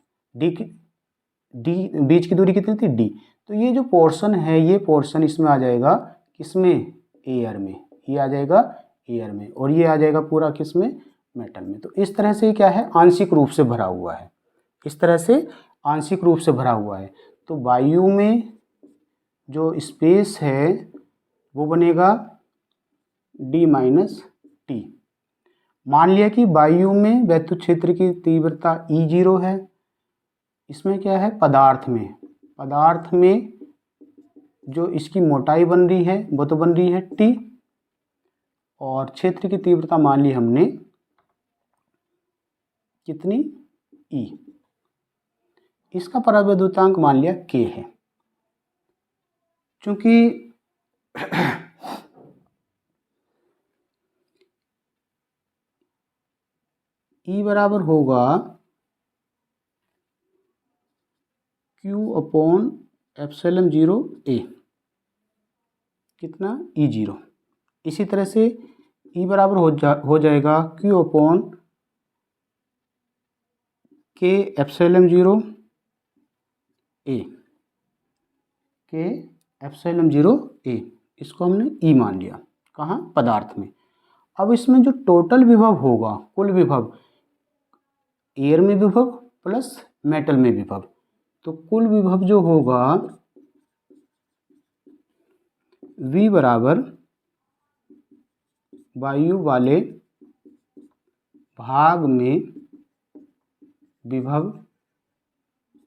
डी बीच की दूरी कितनी थी, डी। तो ये जो पोर्शन है, ये पोर्शन इसमें आ जाएगा किसमें, एयर में। ये आ जाएगा एयर में और ये आ जाएगा पूरा किसमें, मेटल में। तो इस तरह से क्या है, आंशिक रूप से भरा हुआ है। इस तरह से आंशिक रूप से भरा हुआ है। तो वायु में जो स्पेस है वो बनेगा डी माइनस टी। मान लिया कि वायु में वैद्युत क्षेत्र की तीव्रता E0 है। इसमें क्या है, पदार्थ में जो इसकी मोटाई बन रही है वो तो बन रही है टी, और क्षेत्र की तीव्रता मान ली हमने कितनी, E। इसका परावैद्युतांक मान लिया K है। चूंकि E बराबर होगा Q/ε0A, कितना, E0। इसी तरह से E बराबर हो जाएगा Q/K/ε0A, K/ε0A। इसको हमने E मान लिया, कहाँ, पदार्थ में। अब इसमें जो टोटल विभव होगा, कुल विभव, एयर में विभव प्लस मेटल में विभव, तो कुल विभव जो होगा V बराबर वायु वाले भाग में विभव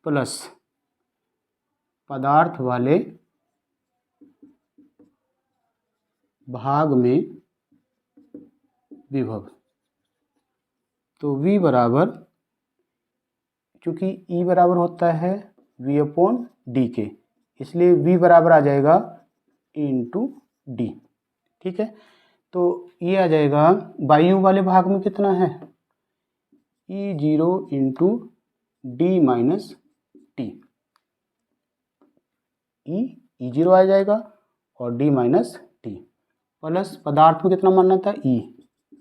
प्लस पदार्थ वाले भाग में विभव। तो V बराबर, चूंकि E बराबर होता है V/D के, इसलिए V बराबर आ जाएगा E/D। ठीक है, तो ये आ जाएगा वायु वाले भाग में कितना है, E0 × D minus T. E0 आ जाएगा और D माइनस टी, प्लस पदार्थ में कितना मानना था, E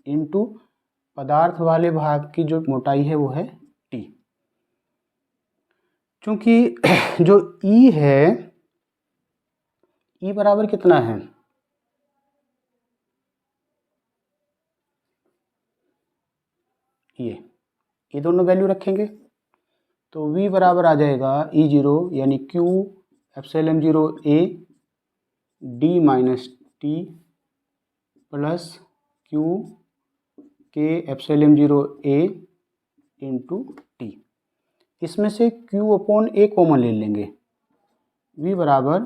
इंटू पदार्थ वाले भाग की जो मोटाई है वो है T। चूंकि जो E है, E बराबर कितना है, ये दोनों वैल्यू रखेंगे तो V बराबर आ जाएगा E0 यानी Q/ε0A D minus T plus Q/ε0A into T. इसमें से Q/A कॉमन ले लेंगे, V बराबर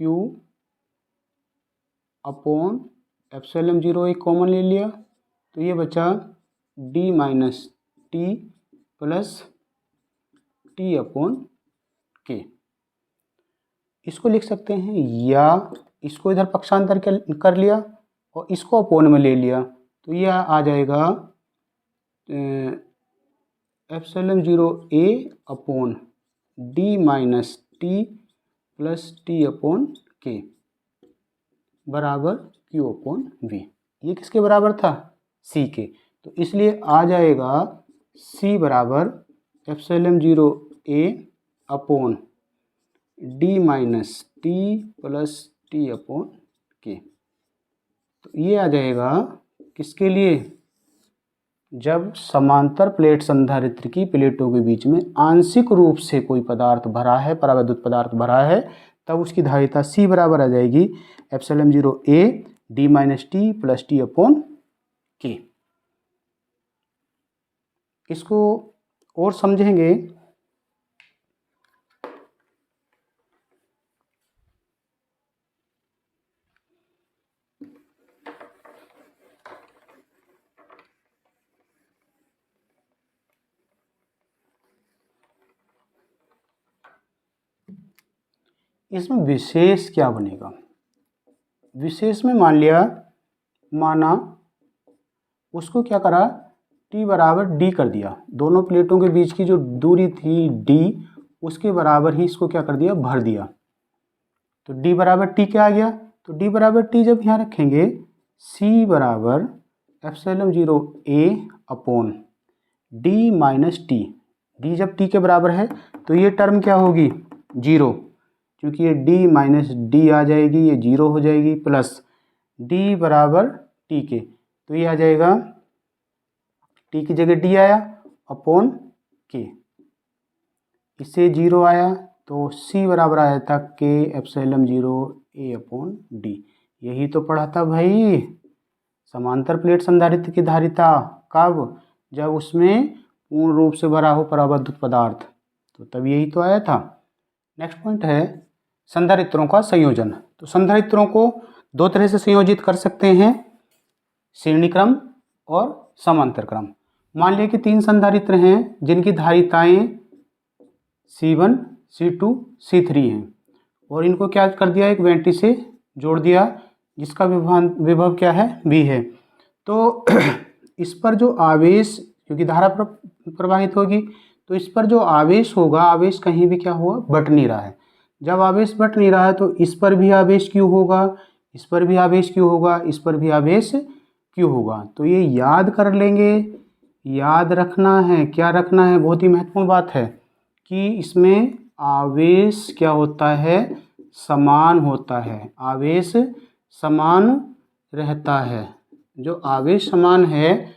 Q/ε0A कॉमन ले लिया, तो ये बचा D minus T plus T/K। इसको लिख सकते हैं, या इसको इधर पक्षांतर कर लिया और इसको अपोन में ले लिया, तो यह आ जाएगा ε0A/D minus T plus T/K बराबर Q/V। ये किसके बराबर था, C के। तो इसलिए आ जाएगा C बराबर ε0A/D minus T plus T/K। तो ये आ जाएगा किसके लिए, जब समांतर प्लेट संधारित्र की प्लेटों के बीच में आंशिक रूप से कोई पदार्थ भरा है, परावैद्युत पदार्थ भरा है, तब उसकी धारिता C बराबर आ जाएगी ε0A D minus T plus T/K। इसको और समझेंगे। इसमें विशेष क्या बनेगा, विशेष में मान लिया माना, उसको क्या करा, T बराबर D कर दिया। दोनों प्लेटों के बीच की जो दूरी थी D, उसके बराबर ही इसको क्या कर दिया, भर दिया। तो D बराबर T क्या आ गया, तो D बराबर T जब यहाँ रखेंगे, C बराबर epsilon 0 A upon D minus T। D जब T के बराबर है तो ये टर्म क्या होगी, 0, क्योंकि ये D माइनस D आ जाएगी, ये 0 हो जाएगी, प्लस D बराबर T के, तो ये आ जाएगा, T की जगह D आया अपॉन K, इससे 0 आया, तो C बराबर आया था K epsilon 0 A upon D। यही तो पढ़ा था भाई, समांतर प्लेट संधारित्र की धारिता कब, जब उसमें पूर्ण रूप से भरा हो पराबद्ध पदार्थ, तो तब यही तो आया था। नेक्स्ट पॉइंट है संधारित्रों का संयोजन। तो संधारित्रों को दो तरह से संयोजित कर सकते हैं, श्रेणी क्रम और समांतर क्रम। मान लिया कि 3 संधारित्र हैं जिनकी धारिताएं C1, C2, C3 हैं, और इनको क्या कर दिया, एक वेंटी से जोड़ दिया जिसका विभव क्या है, V है। तो इस पर जो आवेश, क्योंकि धारा प्रवाहित होगी, तो इस पर जो आवेश होगा, आवेश कहीं भी क्या हुआ, बट नहीं रहा है। जब आवेश बट नहीं रहा है तो इस पर भी आवेश क्यों होगा, इस पर भी आवेश क्यों होगा, इस पर भी आवेश क्यों होगा। तो ये याद कर लेंगे, याद रखना है, क्या रखना है, बहुत ही महत्वपूर्ण बात है कि इसमें आवेश क्या होता है, समान होता है, आवेश समान रहता है। जो आवेश समान है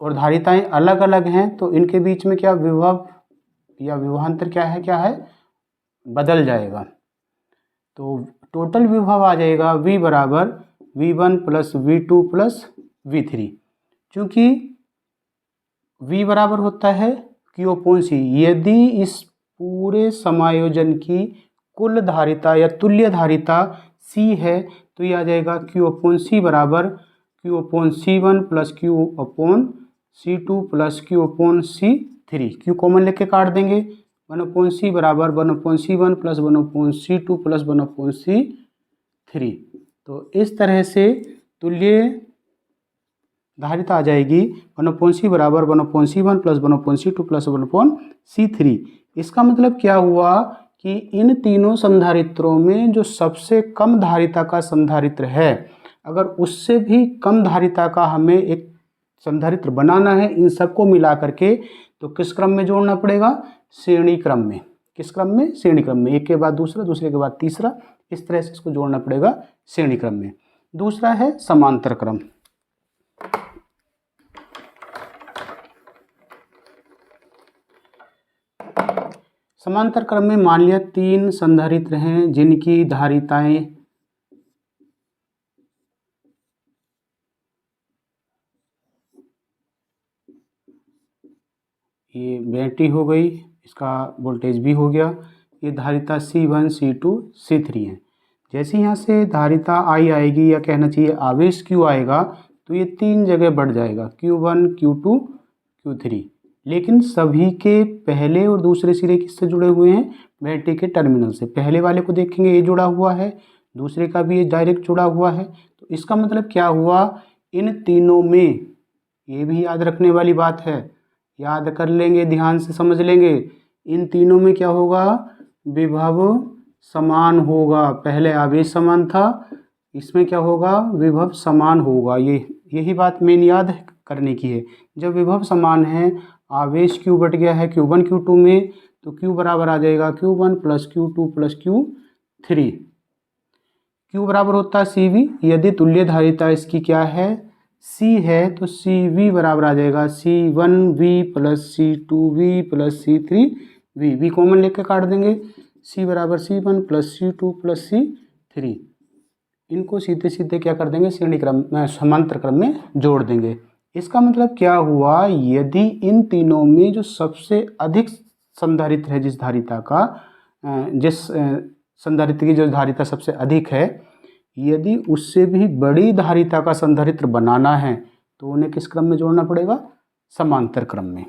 और धारिताएं अलग अलग हैं तो इनके बीच में क्या विभव या विभवांतर क्या है, बदल जाएगा। तो टोटल विभव आ जाएगा V बराबर V1 plus V2 plus V3, क्योंकि V बराबर होता है Q अपॉन C। यदि इस पूरे समायोजन की कुल धारिता या तुल्य धारिता C है तो ये आ जाएगा Q अपॉन C बराबर Q upon C1 plus Q upon C2 plus Q upon C3। Q common लेके काट देंगे, 1 अपॉन C बराबर 1 upon C1 plus 1 upon C2 plus 1 upon C3। तो इस तरह से तुल्य धारिता आ जाएगी 1 अपॉन C बराबर 1 upon C1 plus 1 upon C2 plus 1 upon C3। इसका मतलब क्या हुआ कि इन तीनों संधारित्रों में जो सबसे कम धारिता का संधारित्र है, अगर उससे भी कम धारिता का हमें एक संधारित्र बनाना है इन सबको मिला करके, तो किस क्रम में जोड़ना पड़ेगा, श्रेणी क्रम में। किस क्रम में, श्रेणी क्रम में, एक के बाद दूसरा, दूसरे के बाद तीसरा, इस तरह से इसको जोड़ना पड़ेगा श्रेणी क्रम में। दूसरा है समांतर क्रम। समांतर क्रम में मान लिया 3 संधारित्र हैं जिनकी धारिताएं ये बैटरी हो गई, इसका वोल्टेज भी हो गया, ये धारिता C1, C2, C3 है। जैसे यहाँ से धारिता I आएगी या कहना चाहिए आवेश Q आएगा तो ये 3 जगह बढ़ जाएगा, Q1, Q2, Q3। लेकिन सभी के पहले और दूसरे सिरे किससे जुड़े हुए हैं, बैटरी के टर्मिनल से। पहले वाले को देखेंगे ये जुड़ा हुआ है, दूसरे का भी ये डायरेक्ट जुड़ा हुआ है। तो इसका मतलब क्या हुआ, इन तीनों में, ये भी याद रखने वाली बात है, याद कर लेंगे, ध्यान से समझ लेंगे, इन तीनों में क्या होगा, विभव समान होगा। पहले आवेश समान था, इसमें क्या होगा, विभव समान होगा। यही बात मेन याद करने की है। जब विभव समान है, आवेश Q बट गया है Q1 Q2 में, तो Q बराबर आ जाएगा Q1 plus Q2 plus Q3। Q बराबर होता है CV। यदि तुल्य धारिता इसकी क्या है, C है, तो CV बराबर आ जाएगा C1V plus C2V plus C3V। V common लेके काट देंगे, C बराबर C1 plus C2 plus C3। इनको सीधे सीधे क्या कर देंगे, श्रेणी क्रम में, समांतर क्रम में जोड़ देंगे। इसका मतलब क्या हुआ, यदि इन तीनों में जो सबसे अधिक संधारित्र है, जिस धारिता का, जिस संधारित्र की जो धारिता सबसे अधिक है, यदि उससे भी बड़ी धारिता का संधारित्र बनाना है तो उन्हें किस क्रम में जोड़ना पड़ेगा, समांतर क्रम में।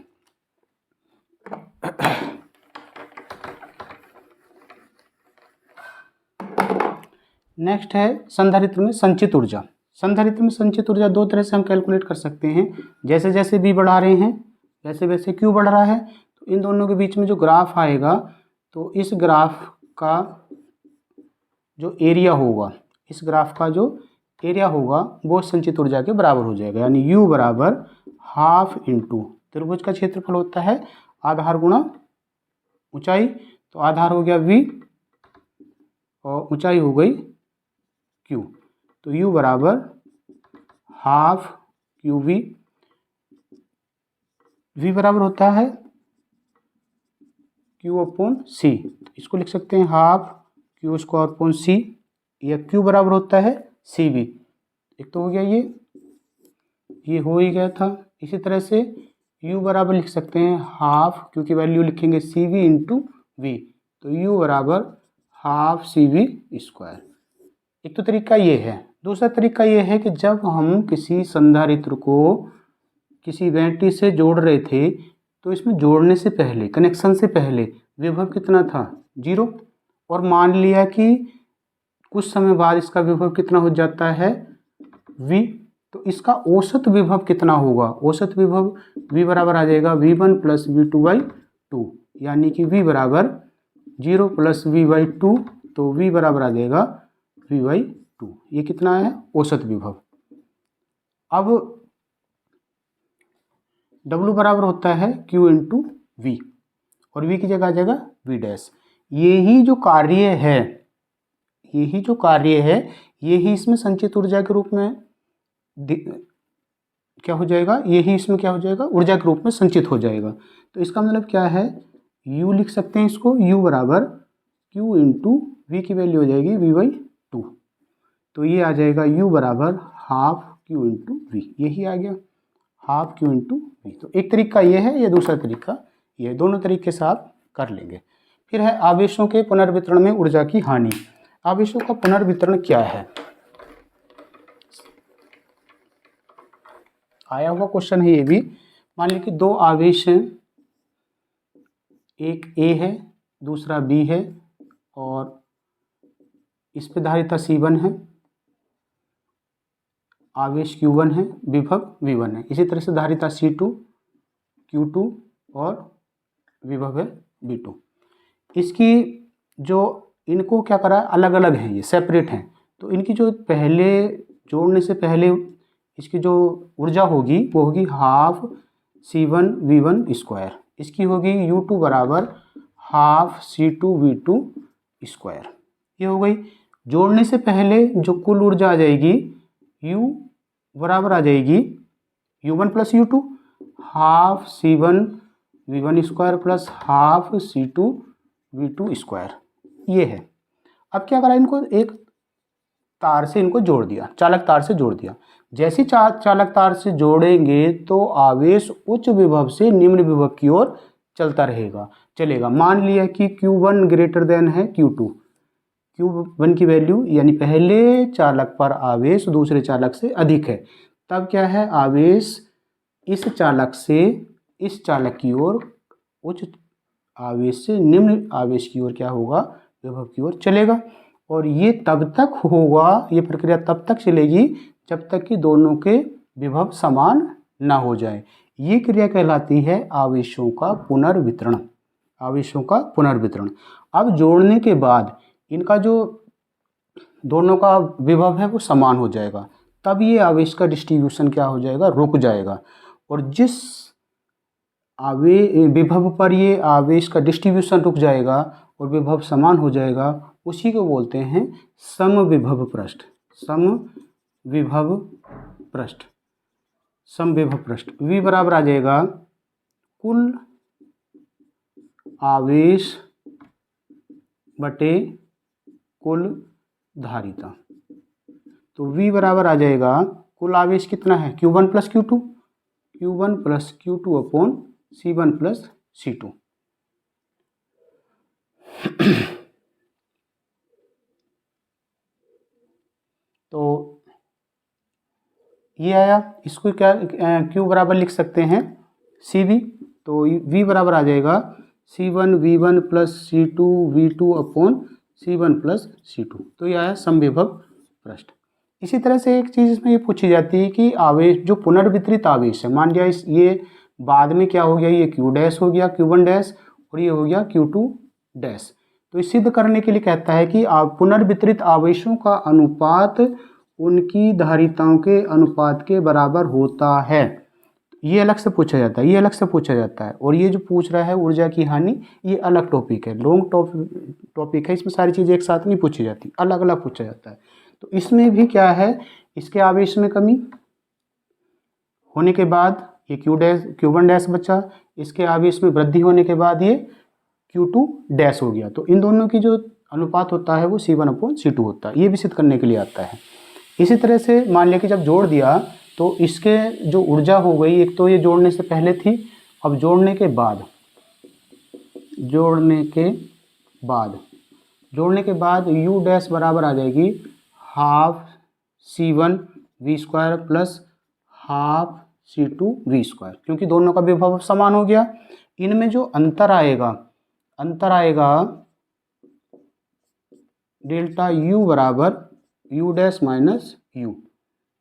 नेक्स्ट है संधारित्र में संचित ऊर्जा। संधारित्र में संचित ऊर्जा दो तरह से हम कैलकुलेट कर सकते हैं। जैसे जैसे V बढ़ा रहे हैं वैसे वैसे Q बढ़ रहा है, तो इन दोनों के बीच में जो ग्राफ आएगा तो इस ग्राफ का जो एरिया होगा, इस ग्राफ का जो एरिया होगा वो संचित ऊर्जा के बराबर हो जाएगा। यानी U बराबर हाफ इंटू त्रिभुज का क्षेत्रफल होता है आधार गुणा ऊंचाई, तो आधार हो गया V और ऊंचाई हो गई Q, तो U बराबर हाफ QV। V बराबर होता है Q अपॉन C, इसको लिख सकते हैं half Q square upon C, या Q बराबर होता है CV। एक तो हो गया ये हो ही गया था। इसी तरह से U बराबर लिख सकते हैं हाफ, क्योंकि वैल्यू लिखेंगे CV इंटू V, तो U बराबर हाफ CV स्क्वायर। एक तो तरीका ये है। दूसरा तरीका ये है कि जब हम किसी संधारित्र को किसी बैटरी से जोड़ रहे थे तो इसमें जोड़ने से पहले, कनेक्शन से पहले विभव कितना था 0, और मान लिया कि कुछ समय बाद इसका विभव कितना हो जाता है V, तो इसका औसत विभव कितना होगा, औसत विभव V बराबर आ जाएगा V1 प्लस V2/2, यानी कि V बराबर 0 प्लस V/2, तो V बराबर आ जाएगा V/2। ये कितना है औसत विभव। अब W बराबर होता है Q इंटू V, और V की जगह आ जाएगा V डैश। यही जो कार्य है यही इसमें संचित ऊर्जा के रूप में क्या हो जाएगा, यही इसमें क्या हो जाएगा, ऊर्जा के रूप में संचित हो जाएगा। तो इसका मतलब क्या है, U लिख सकते हैं इसको, U बराबर Q इंटू V की वैल्यू हो जाएगी V/2, तो ये आ जाएगा U बराबर हाफ Q इंटू V, यही आ गया हाफ Q इंटू V। तो एक तरीका ये है, या दूसरा तरीका ये, दोनों तरीके से आप कर लेंगे। फिर है आवेशों के पुनर्वितरण में ऊर्जा की हानि। आवेशों का पुनर्वितरण क्या है, आया हुआ क्वेश्चन है ये भी। मान लीजिए कि दो आवेश हैं, एक A है दूसरा B है, और इस पे धारिता C1 है, आवेश Q1 है, विभव V1 है। इसी तरह से धारिता C2, Q2 और विभव है V2। इसकी जो इनको क्या करा, अलग अलग हैं, ये सेपरेट हैं, तो इनकी जो पहले जोड़ने से पहले इसकी जो ऊर्जा होगी वो होगी हाफ C1 V1 स्क्वायर, इसकी होगी U2 बराबर हाफ C2 V2 स्क्वायर। ये हो गई। जोड़ने से पहले जो कुल ऊर्जा आ जाएगी U बराबर आ जाएगी U1 plus U2 half C1 V1 square plus half C2 V2 square, ये है। अब क्या करा, इनको एक तार से इनको जोड़ दिया, चालक तार से जोड़ दिया। जैसे चालक तार से जोड़ेंगे तो आवेश उच्च विभव से निम्न विभव की ओर चलेगा। मान लिया कि Q1 ग्रेटर देन है Q2, Q1 की वैल्यू यानी पहले चालक पर आवेश दूसरे चालक से अधिक है, तब क्या है, आवेश इस चालक से इस चालक की ओर उच्च आवेश से निम्न आवेश की ओर क्या होगा, विभव की ओर चलेगा। और ये तब तक होगा, ये प्रक्रिया तब तक चलेगी जब तक कि दोनों के विभव समान ना हो जाए। ये क्रिया कहलाती है आवेशों का पुनर्वितरण। आवेशों का पुनर्वितरण। अब जोड़ने के बाद इनका जो दोनों का विभव है वो समान हो जाएगा, तब ये आवेश का डिस्ट्रीब्यूशन क्या हो जाएगा, रुक जाएगा। और जिस विभव पर ये आवेश का डिस्ट्रीब्यूशन रुक जाएगा और विभव समान हो जाएगा, उसी को बोलते हैं समविभव पृष्ठ। समविभव पृष्ठ। V बराबर आ जाएगा कुल आवेश बटे कुल धारिता। तो V बराबर आ जाएगा, कुल आवेश कितना है Q1 plus Q2 upon C1 plus C2। तो ये आया, इसको क्या Q बराबर लिख सकते हैं CV, तो V बराबर आ जाएगा C1 V1 plus C2 V2 upon C1 plus C2। तो ये आया समविभव पृष्ठ। इसी तरह से एक चीज़ इसमें ये पूछी जाती है कि आवेश जो पुनर्वितरित आवेश है, मान लिया इस ये बाद में क्या हो गया, ये क्यू डैश हो गया Q1 डैश और ये हो गया Q2 डैश। तो इस सिद्ध करने के लिए कहता है कि पुनर्वितरित आवेशों का अनुपात उनकी धारिताओं के अनुपात के बराबर होता है। ये अलग से पूछा जाता है, ये अलग से पूछा जाता है, और ये जो पूछ रहा है ऊर्जा की हानि, ये अलग टॉपिक है, लॉन्ग टॉपिक है, इसमें सारी चीज़ें एक साथ नहीं पूछी जाती, अलग अलग पूछा जाता है। तो इसमें भी क्या है, इसके आवेश में कमी होने के बाद ये Q1 डैश बचा, इसके आवेश में वृद्धि होने के बाद ये Q2 डैश हो गया। तो इन दोनों की जो अनुपात होता है वो C1/C2 होता है, ये भी सिद्ध करने के लिए आता है। इसी तरह से मान लिया कि जब जोड़ दिया तो इसके जो ऊर्जा हो गई, एक तो ये जोड़ने से पहले थी, अब जोड़ने के बाद U डैश बराबर आ जाएगी half C1V² plus half C2V², क्योंकि दोनों का विभव समान हो गया। इनमें जो अंतर आएगा डेल्टा U बराबर U डैश माइनस U,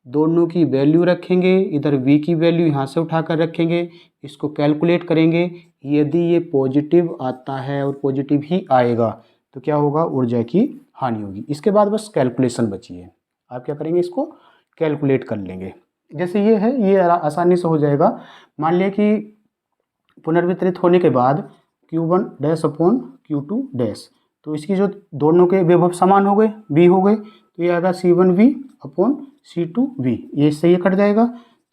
दोनों की वैल्यू रखेंगे, इधर V की वैल्यू यहाँ से उठाकर रखेंगे, इसको कैलकुलेट करेंगे। यदि ये पॉजिटिव आता है और पॉजिटिव ही आएगा तो क्या होगा, ऊर्जा की हानि होगी। इसके बाद बस कैलकुलेशन बची है, आप क्या करेंगे, इसको कैलकुलेट कर लेंगे। जैसे ये है, ये आसानी से हो जाएगा। मान लिया कि पुनर्वितरित होने के बाद Q1 dash upon Q2 dash, तो इसकी जो दोनों के विभव समान हो गए, V हो गए, तो ये आएगा C1V अपॉन C2V, ये इससे ये कट जाएगा,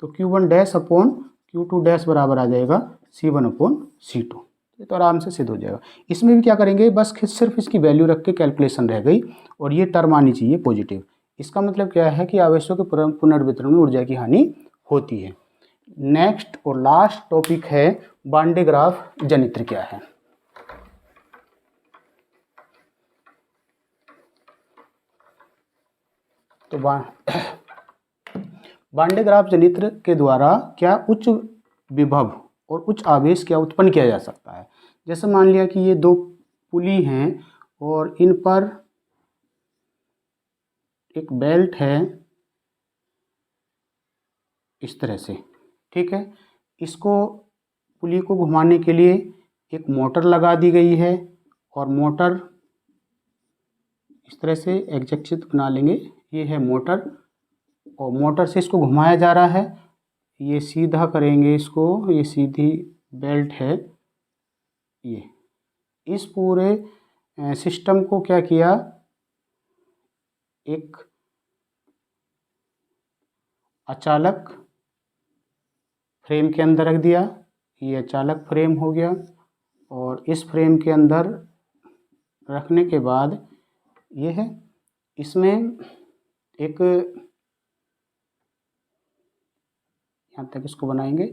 तो Q1 dash upon Q2 dash बराबर आ जाएगा C1/C2। ये तो आराम से सिद्ध हो जाएगा। इसमें भी क्या करेंगे, बस सिर्फ इसकी वैल्यू रख के कैलकुलेशन रह गई, और ये टर्म आनी चाहिए पॉजिटिव। इसका मतलब क्या है कि आवेशों के पुनर्वितरण में ऊर्जा की हानि होती है। नेक्स्ट और लास्ट टॉपिक है वान डे ग्राफ जनित्र क्या है। तो वान डे ग्राफ जनित्र के द्वारा क्या उच्च विभव और उच्च आवेश क्या उत्पन्न किया जा सकता है। जैसे मान लिया कि ये दो पुली हैं और इन पर एक बेल्ट है इस तरह से, ठीक है। इसको पुली को घुमाने के लिए एक मोटर लगा दी गई है, और मोटर इस तरह से एग्जैक्ट बना लेंगे, ये है मोटर, और मोटर से इसको घुमाया जा रहा है। ये सीधा करेंगे इसको, ये सीधी बेल्ट है, ये इस पूरे सिस्टम को क्या किया, एक अचालक फ्रेम के अंदर रख दिया। ये अचालक फ्रेम हो गया, और इस फ्रेम के अंदर रखने के बाद ये है, इसमें एक यहाँ तक इसको बनाएंगे,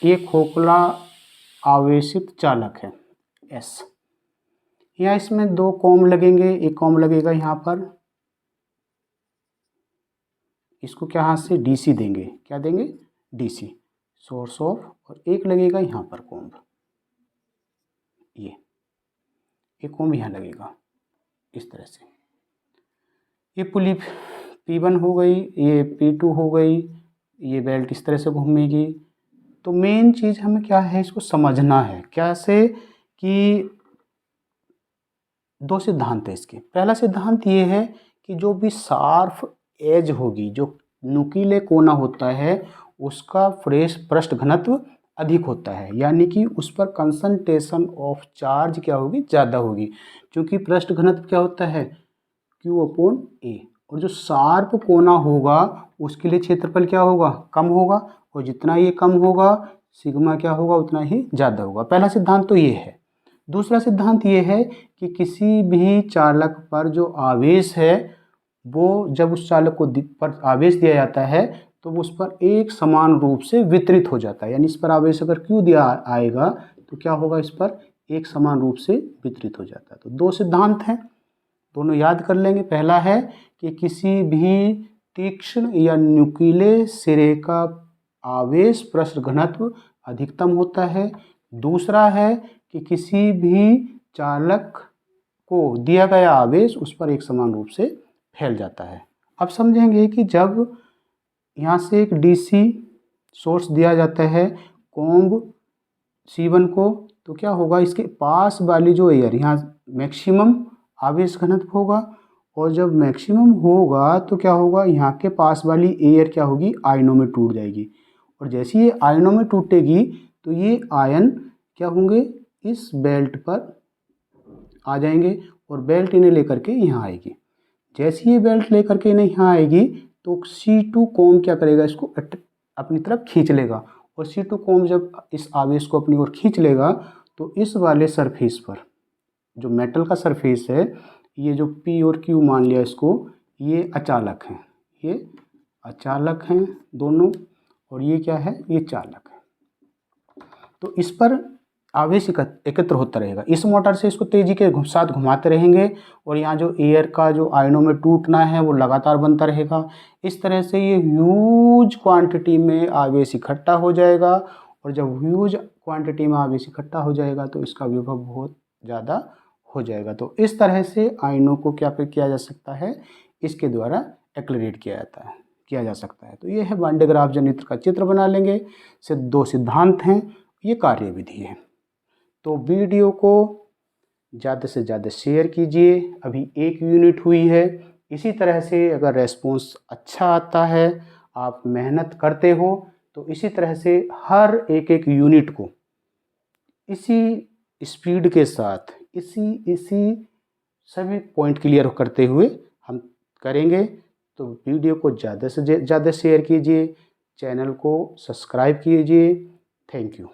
ये खोखला आवेशित चालक है S। यहाँ इसमें दो कॉम लगेंगे, एक कॉम लगेगा यहाँ पर, इसको क्या हाथ से DC देंगे, क्या देंगे, DC सोर्स ऑफ, और एक लगेगा यहाँ पर कॉम्ब, ये एक कॉम्ब यहाँ लगेगा इस तरह से। ये पुली P1 हो गई, ये P2 हो गई, ये बेल्ट इस तरह से घूमेगी। तो मेन चीज़ हमें क्या है, इसको समझना है कैसे, कि दो सिद्धांत है इसके। पहला सिद्धांत ये है कि जो भी शार्प एज होगी, जो नुकीले कोना होता है, उसका फ्रेश पृष्ठ घनत्व अधिक होता है, यानी कि उस पर कंसंट्रेशन ऑफ चार्ज क्या होगी, ज़्यादा होगी, क्योंकि पृष्ठ घनत्व क्या होता है, Q/A। और जो शार्प कोना होगा उसके लिए क्षेत्रफल क्या होगा, कम होगा, और जितना ये कम होगा सिग्मा क्या होगा, उतना ही ज़्यादा होगा। पहला सिद्धांत तो ये है। दूसरा सिद्धांत ये है कि किसी भी चालक पर जो आवेश है, वो जब उस चालक को पर आवेश दिया जाता है तो वो उस पर एक समान रूप से वितरित हो जाता है। यानी इस पर आवेश अगर Q दिया आएगा तो क्या होगा, इस पर एक समान रूप से वितरित हो जाता है। तो दो सिद्धांत हैं, दोनों याद कर लेंगे। पहला है कि किसी भी तीक्ष्ण या नुकीले सिरे का आवेश पृष्ठ घनत्व अधिकतम होता है। दूसरा है कि किसी भी चालक को दिया गया आवेश उस पर एक समान रूप से फैल जाता है। अब समझेंगे कि जब यहाँ से एक डीसी सोर्स दिया जाता है कॉम्ब C1 को, तो क्या होगा, इसके पास वाली जो एयर यहाँ मैक्सिमम आवेश घनत्व होगा, और जब मैक्सिमम होगा तो क्या होगा, यहाँ के पास वाली एयर क्या होगी, आयनों में टूट जाएगी। और जैसे ये आयनों में टूटेगी तो ये आयन क्या होंगे, इस बेल्ट पर आ जाएंगे और बेल्ट इन्हें लेकर के यहाँ आएगी। जैसे ये बेल्ट लेकर के इन्हें यहाँ आएगी तो C2 कॉम्ब क्या करेगा, इसको अपनी तरफ खींच लेगा, और C2 कॉम्ब जब इस आवेश को अपनी ओर खींच लेगा तो इस वाले सरफेस पर, जो मेटल का सरफेस है, ये जो P और Q मान लिया इसको, ये अचालक हैं, ये अचालक हैं दोनों, और ये क्या है, ये चालक है। तो इस पर आवेश एकत्र होता रहेगा। इस मोटर से इसको तेजी के साथ घुमाते रहेंगे और यहाँ जो एयर का जो आयनों में टूटना है वो लगातार बनता रहेगा। इस तरह से ये ह्यूज क्वांटिटी में आवेश इकट्ठा हो जाएगा, और जब ह्यूज क्वांटिटी में आवेश इकट्ठा हो जाएगा तो इसका विभव बहुत ज़्यादा हो जाएगा। तो इस तरह से आयनों को क्या किया जा सकता है, इसके द्वारा एक्सलरेट किया जा सकता है। तो ये है वान डे ग्राफ जनित्र का चित्र बना लेंगे। दो सिद्धांत हैं, ये कार्यविधि है। तो वीडियो को ज़्यादा से ज़्यादा शेयर कीजिए। अभी 1 यूनिट हुई है। इसी तरह से अगर रेस्पॉन्स अच्छा आता है, आप मेहनत करते हो, तो इसी तरह से हर एक यूनिट को इसी स्पीड के साथ इसी सभी पॉइंट क्लियर करते हुए हम करेंगे। तो वीडियो को ज़्यादा से ज़्यादा शेयर कीजिए, चैनल को सब्सक्राइब कीजिए। Thank you.